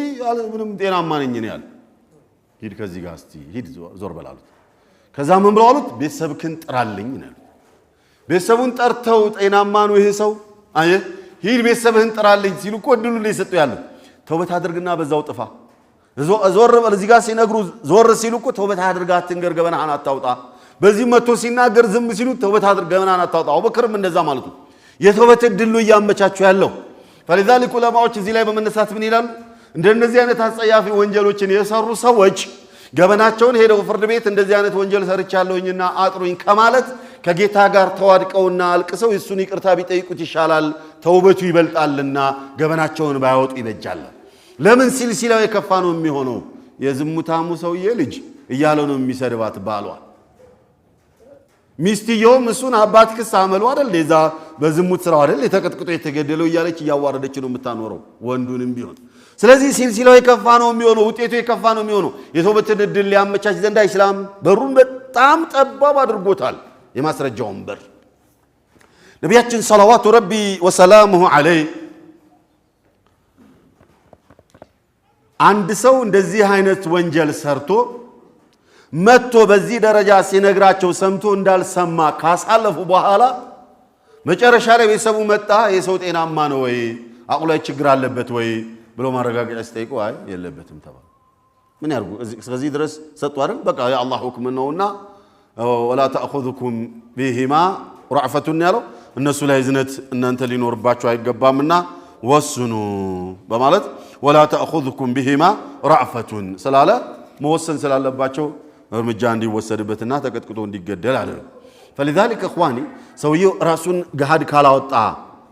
ምንም ጤናማ ነኝ ነው ያለ ሂድ ከዚህ ጋር እስቲ ሂድ ዞር በላሉት ከዛ ምን ብለው አሉት ቤተሰብክን ጥራልኝ ነው ቤተሰቡን ጠርተው ጤናማ ነው ይሄ ሰው አየ ሂድ ቤተሰብህን ጥራልኝ ሲሉ እኮ ድሉ ላይ ሰጡ ያለው ተውበት አድርግና በዛው ጥፋ ዞር በል እዚህ ጋር ሲነግሩ ዞር ሲሉ እኮ ተውበት አድርጋ አትንገር ገበናህን አታውጣ በዚህ መጥቶ ሲናገር ዝም ሲሉ ተውበት አድርገናና አታውጣ አቡበክርም እንደዛ ማለት ነው የተውበት ድሉ ያመቻቹ ያለው فلذلك ዑለማዎች እዚህ ላይ በመነሳት ምን ይላሉ እንደነዚህ አይነት አጸያፊ ወንጀሎችን የሰሩ ሰዎች ገበናቸውን ሄደው ፍርድ ቤት እንደዚህ አይነት ወንጀል ሰርቻለሁኝና አጥሩኝ ከማለት ከጌታ ጋር ተዋድቀውና አልቅሰው እሱን ይቅርታ ቢጠይቁት ይሻላል ተውበቱ ይበልጣልና ገበናቸውን ባያወጡ ይበጃል ለምን ሲልሲላው የከፋ ነው የሚሆነው የዝሙታሙ ሰውዬ ልጅ እያለው ነው የሚሰድባት ባሏ ሚስትየውም እሱን አባትክስ አመሉ አይደል ለዛ በዝሙት ስራው አይደል የተቀጥቅጦ የተገደለው እያለች ያዋረደች ነው የምታኖረው ወንዱንም ቢሆን ስለዚህ ሲልሲላው የከፋ ነው የሚሆነው ውጤቱ የከፋ ነው የሚሆነው የተውበትን ድል ሊያመቻች ዘንድ እስላም በሩን በጣም ጠባብ አድርጎታል የማስረጃውን በር ነብያችን ሰለላሁ ረቢ ወሰላሙሁ ዐለይሂ አንድ ሰው እንደዚህ አይነት ወንጀል ሰርቶ መጥቶ በዚህ ደረጃ ሲነግራቸው ሰምቶ እንዳልሰማ ካሳለፉ በኋላ መጨረሻ ላይ ቤተሰቡ መጣ የሰው ጤናማ ነው ወይ አቁላይ ችግር አለበት ወይ ብሎ ማረጋገጫ ሲጠይቁ አይ የለበትም ተባለ ምን ያርጉ ስለዚህ ድረስ ሰጡ አይደል በቃ የአላህ ሁክም ነውና ወላ ተأخذكم بهما رأفة ያለው እነሱ ላይ ዝነት እናንተ ሊኖርባቸው አይገባምና ወስኑ በማለት ولا تأخذكم بهما رأفة ስላለ መወሰን ስላለባቸው እርምጃ እንዲወሰድበትና ተቀጥቅጦ እንዲገደል አለ فلذلك اخواني ሰውየው ራሱን ገሃድ ካላወጣ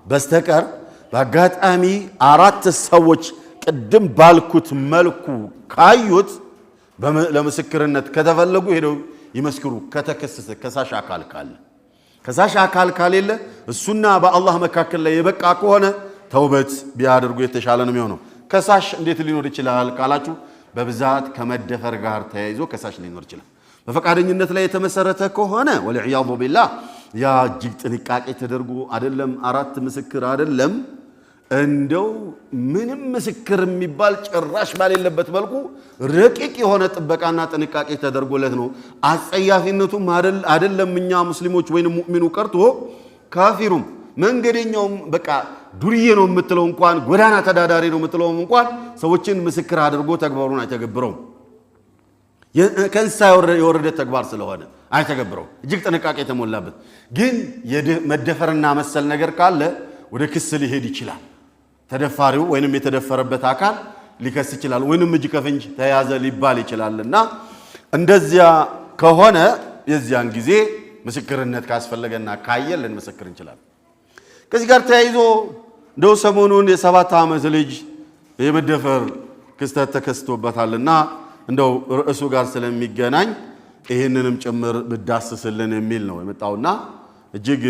በስተቀር በአጋጣሚ አራት ሰዎች ቅድም ባልኩት መልኩ ካዩት ለምስክርነት ከተፈለጉ ሄደው ይመስክሩ ከተከሰሰ ከሳሽ አካል ካለ እሱና በአላህ መካከል ላይ የበቃ ከሆነ ተውበት ቢያደርጉ የተሻለ ነው የሚሆነው ከሳሽ እንዴት ሊኖር ይችላል ካላችሁ በብዛት ከመደፈር ጋር ተያይዞ ከሳሽ ሊኖር ይችላል በፈቃደኝነት ላይ የተመሰረተ ከሆነ ወልዒያዙ ቢላህ ያ እጅግ ጥንቃቄ ተደርጎ አይደለም አራት ምስክር አይደለም እንደው ምንም ምስክር የሚባል ጭራሽ ባሌለበት መልኩ ረቂቅ የሆነ ጥበቃና ጥንቃቄ ተደርጎለት ነው አጸያፊነቱም አይደለም እኛ ሙስሊሞች ወይንም ሙእሚኑ ቀርቶ ካፊሩም መንገደኛውም በቃ ዱርዬ ነው የምትለው እንኳን ጎዳና ተዳዳሪ ነው የምትለው እንኳን ሰዎችን ምስክር አድርጎ ተግባሩን አይተገብረው ከንሳ የወረደ ተግባር ስለሆነ አይተገብረው እጅግ ጥንቃቄ ተሞላበት ግን መደፈርና መሰል ነገር ካለ ወደ ክስ ሊሄድ ይችላል ተደፋሪው ወይንም የተደፈረበት አካል ሊከስ ይችላል ወይንም እጅ ከፍንጅ ተያዘ ሊባል ይችላልና እንደዚያ ከሆነ የዚያን ጊዜ ምስክርነት ካስፈለገና ካየልን መስክር እንችላለን ከዚህ ጋር ተያይዞ እንደው ሰሞኑን የ7 ዓመት ልጅ የመደፈር ክስተት ተከስቶበታልና እንደው ርዕሱ ጋር ስለሚገናኝ ይሄንንም ጭምር ብዳስስልን የሚል ነው የመጣውና እጅግ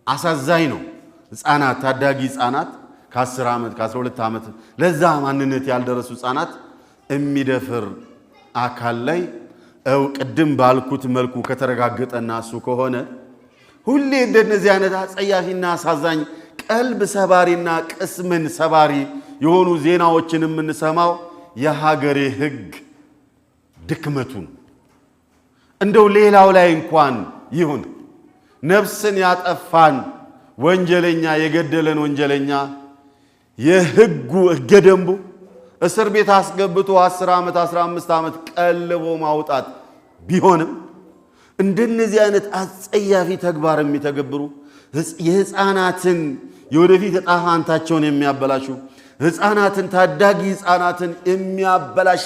አሳዛኝ ነው ህፃናት ታዳጊ ህፃናት ከ10 ዓመት ከ12 ዓመት ለዛ ማንነት ያልደረሱ ህፃናት የሚደፍር አካል ላይ ቅድም ባልኩት መልኩ ከተረጋገጠና እሱ ከሆነ ሁሌ እንደነዚህ አይነት አጸያፊና አሳዛኝ ቀልብ ሰባሪና ቅስምን ሰባሪ የሆኑ ዜናዎችን የምንሰማው የሀገሬ ህግ ድክመቱን እንደው ሌላው ላይ እንኳን ይሁን ነፍስን ያጠፋን ወንጀለኛ የገደለን ወንጀለኛ የህጉ ገደምቡ እስር ቤት አስገብቶ 10 ዓመት 15 ዓመት ቀልቦ ማውጣት ቢሆንም እንደነዚህ አይነት አጸያፊ ተግባር የሚተገብሩ የህፃናትን የወደፊት ዕጣ ፈንታቸውን የሚያበላሹ ህፃናትን ታዳጊ ህፃናትን የሚያበላሽ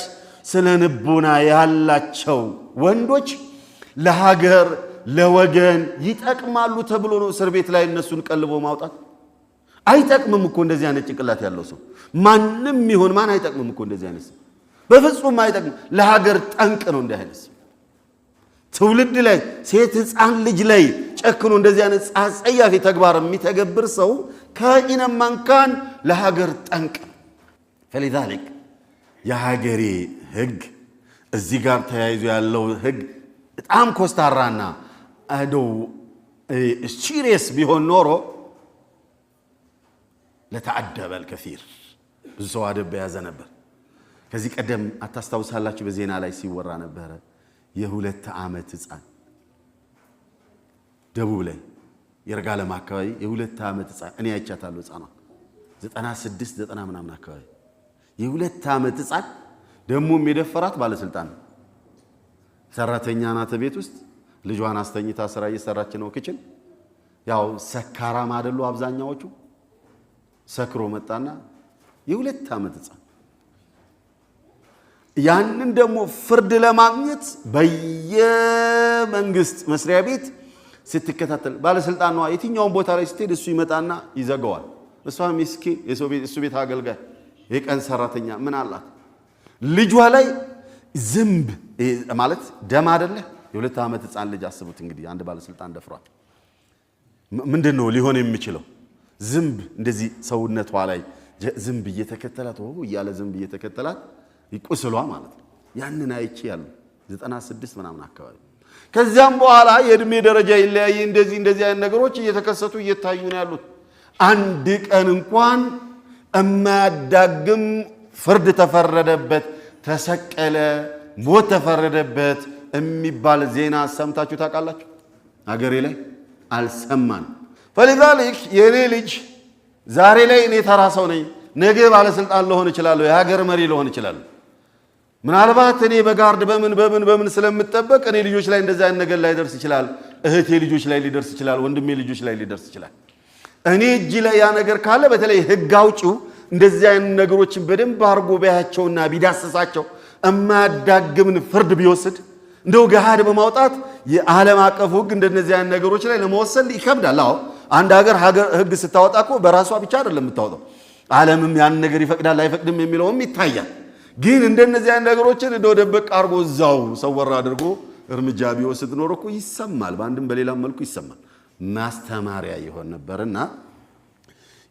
ስለንቦና ያላቸው ወንዶች ለሀገር ለወገን ይጠቅማሉ ተብሎ ነው እስር ቤት ላይ እነሱን ቀልቦ ማውጣት አይጠቅምም እኮ እንደዚህ አይነት ጭንቅላት ያለው ሰው ማንንም ይሁን ማን አይጠቅምም እኮ እንደዚህ አይነት ሰው በፍጹም አይጠቅም ለሀገር ጠንቅ ነው እንደዚህ አይነት ትውልድ ላይ ሴት ህፃን ልጅ ላይ ጨክኖ እንደዚህ አይነት አጸያፊ ተግባር የሚተገብር ሰው ካኢነን ማን ካን ለሀገር ጠንቅ فلذلك የሀገሬ ህግ እዚህ ጋር ተያይዞ ያለው ህግ በጣም ኮስታራና አዶ ሲሪየስ ቢሆን ኖሮ ለተዓደበ الكثير ብዙ ሰው አደብ ያዘ ነበር ከዚህ ቀደም አታስታውሳላችሁ በዜና ላይ ሲወራ ነበር የ2 ዓመት ህፃን ደቡብ ላይ የርጋለም አካባቢ የ2 ዓመት ህፃን እኔ አይቻታለሁ ህፃኗ 96 90 ምናምን አካባቢ የ2 ዓመት ህፃን ደሞም የደፈራት ባለስልጣን ሰራተኛ ናት ቤት ውስጥ ልጇን አስተኝታ ስራ እየሰራች ነው ክችን ያው ሰካራም አይደሉ አብዛኛዎቹ ሰክሮ መጣና የ2 ዓመት ህፃን ያንን ደግሞ ፍርድ ለማግኘት በየመንግስት መስሪያ ቤት ስትከታተል ባለስልጣን ነው የትኛውን ቦታ ላይ ስትሄድ እሱ ይመጣና ይዘጋዋል እሷ ምስኪን እሱ ቤት አገልጋይ የቀን ሰራተኛ ምን አላት ልጇ ላይ ዝምብ ማለት ደም አይደለ የ2 ዓመት ህፃን ልጅ አስቡት እንግዲህ አንድ ባለስልጣን ደፍሯል ምንድነው ሊሆን የሚችለው ዝምብ እንደዚህ ሰውነቷ ላይ ዝምብ እየተከተላት ያለ ዝምብ እየተከተላት ይቆስሏ ማለት ነው ያንን አይቼ ያለው 96 ምናምን አካባቢ ከዚያም በኋላ የእድሜ ደረጃ ይለያይ እንደዚህ አይነት ነገሮች እየተከሰቱ እየታዩ ነው ያሉት አንድ ቀን እንኳን እማያዳግም ፍርድ ተፈረደበት ተሰቀለ ሞት ተፈረደበት የሚባል ዜና ሰምታችሁ ታውቃላችሁ አገሬ ላይ አልሰማን فلذلك የኔ ልጅ ዛሬ ላይ እኔ ተራ ሰው ነኝ ነገ ባለስልጣን ልሆን ይችላል የሀገር መሪ ልሆን ይችላል ምናልባት እኔ በጋርድ በምን ስለምጠበቅ እኔ ልጆች ላይ እንደዛ አይነት ነገር ላይ ደርስ ይችላል እህቴ ልጆች ላይ ሊደርስ ይችላል ወንድሜ ልጆች ላይ ሊደርስ ይችላል እኔ እጅ ላይ ያ ነገር ካለ በተለይ ህግ አውጪው እንደዚህ አይነት ነገሮችን በደንብ አርጎ ቢያያቸውና ቢዳሰሳቸው እማያዳግምን ፍርድ ቢወስድ እንደው ገሃድ በማውጣት የዓለም አቀፍ ህግ እንደነዚህ አይነት ነገሮች ላይ ለመወሰን ይከብዳል አዎ አንድ ሀገር ህግ ስታወጣኮ በራሷ ብቻ አይደለም የምታወጣው ዓለምም ያን ነገር ይፈቅዳል አይፈቅድም የሚለውም ይታያል ግን እንደነዚህ አይነት ነገሮችን እንደው ደበቅ አርጎ እዛው ሰወራ አድርጎ እርምጃ ቢወስድ ኖርኮ ይሰማል በአንድም በሌላም መልኩ ይሰማል ማስተማሪያ ይሆን ነበርና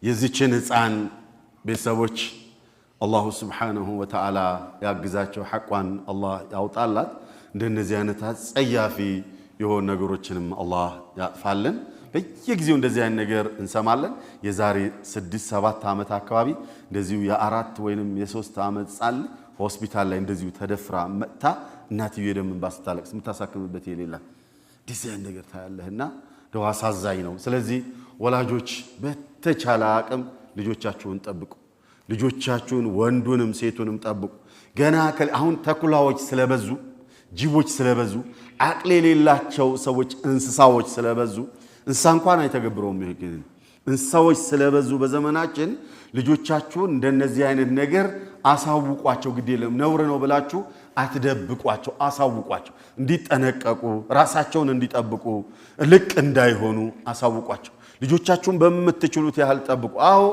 የዚችን ህፃን ቤተሰቦች አላሁ Subhanahu Wa Ta'ala ያግዛቸው ሐቋን አላህ ያውጣላት እንደነዚህ አይነት ጸያፊ የሆነ ነገሮችንም አላህ ያጥፋልን በየጊዜው እንደዚህ አይነት ነገር እንሰማለን የዛሬ 6-7 ዓመት አካባቢ እንደዚሁ የ4 ወይንም የ3 ዓመት ጻል ሆስፒታል ላይ እንደዚሁ ተደፍራ መጣ እናትዬ ደምን ባስታለቅስ ምታሳክምበት የሌላ እንደዚህ አይነት ነገር ታያለህና ደው አሳዛኝ ነው ስለዚህ ወላጆች በተቻለ አቅም ልጆቻችሁን ጠብቁ ልጆቻችሁን ወንዱንም ሴቱንም ጠብቁ ገና አሁን ተኩላዎች ስለበዙ ጅቦች ስለበዙ አቅል የሌላቸው ሰዎች እንስሳዎች ስለበዙ እንስሳ እንኳን አይተገብረውም ይሄን እንስሳዎች ስለበዙ በዘመናችን ልጆቻችሁን እንደነዚህ አይነት ነገር አሳውቋቸው ግዴለም ነውር ነው ብላችሁ አትደብቋቸው አሳውቋቸው እንዲጠነቀቁ ራሳቸውን እንዲጠብቁ ልቅ እንዳይሆኑ አሳውቋቸው ልጆቻችሁን በመትችሉት ያህል ጠብቁ አዎ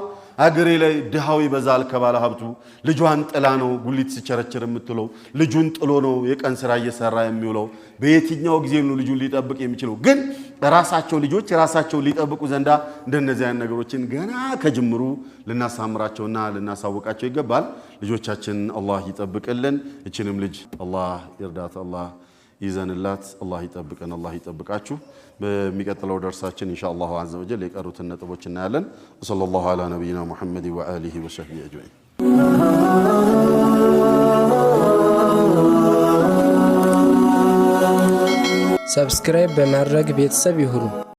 አገሬ ላይ ድሃው ይበዛል ከባለ ሀብቱ ልጇን ጥላ ነው ጉሊት ሲቸረችር የምትለው ልጁን ጥሎ ነው የቀን ስራ እየሰራ የሚውለው በየትኛው ጊዜ ነው ልጁን ሊጠብቅ የሚችለው ግን ራሳቸው ልጆች ራሳቸው ሊጠብቁ ዘንዳ እንደነዚህ አይነት ነገሮችን ገና ከጅምሩ ልናሳምራቸውና ልናሳውቃቸው ይገባል ልጆቻችን አላህ ይጠብቅልን እችንም ልጅ አላህ ይርዳት አላህ ይዘንላት አላህ ይጠብቀን አላህ ይጠብቃችሁ በሚቀጥለው ደርሳችን ኢንሻአላህ አዘ ወጀል የቀሩትን ነጥቦች እናያለን ወሰለላሁ ዐላ ነብይና ሙሐመድ ወአሊሂ ወሰህቢሂ አጅማኢን ሰብስክራይብ በማድረግ ቤተሰብ ይሁኑ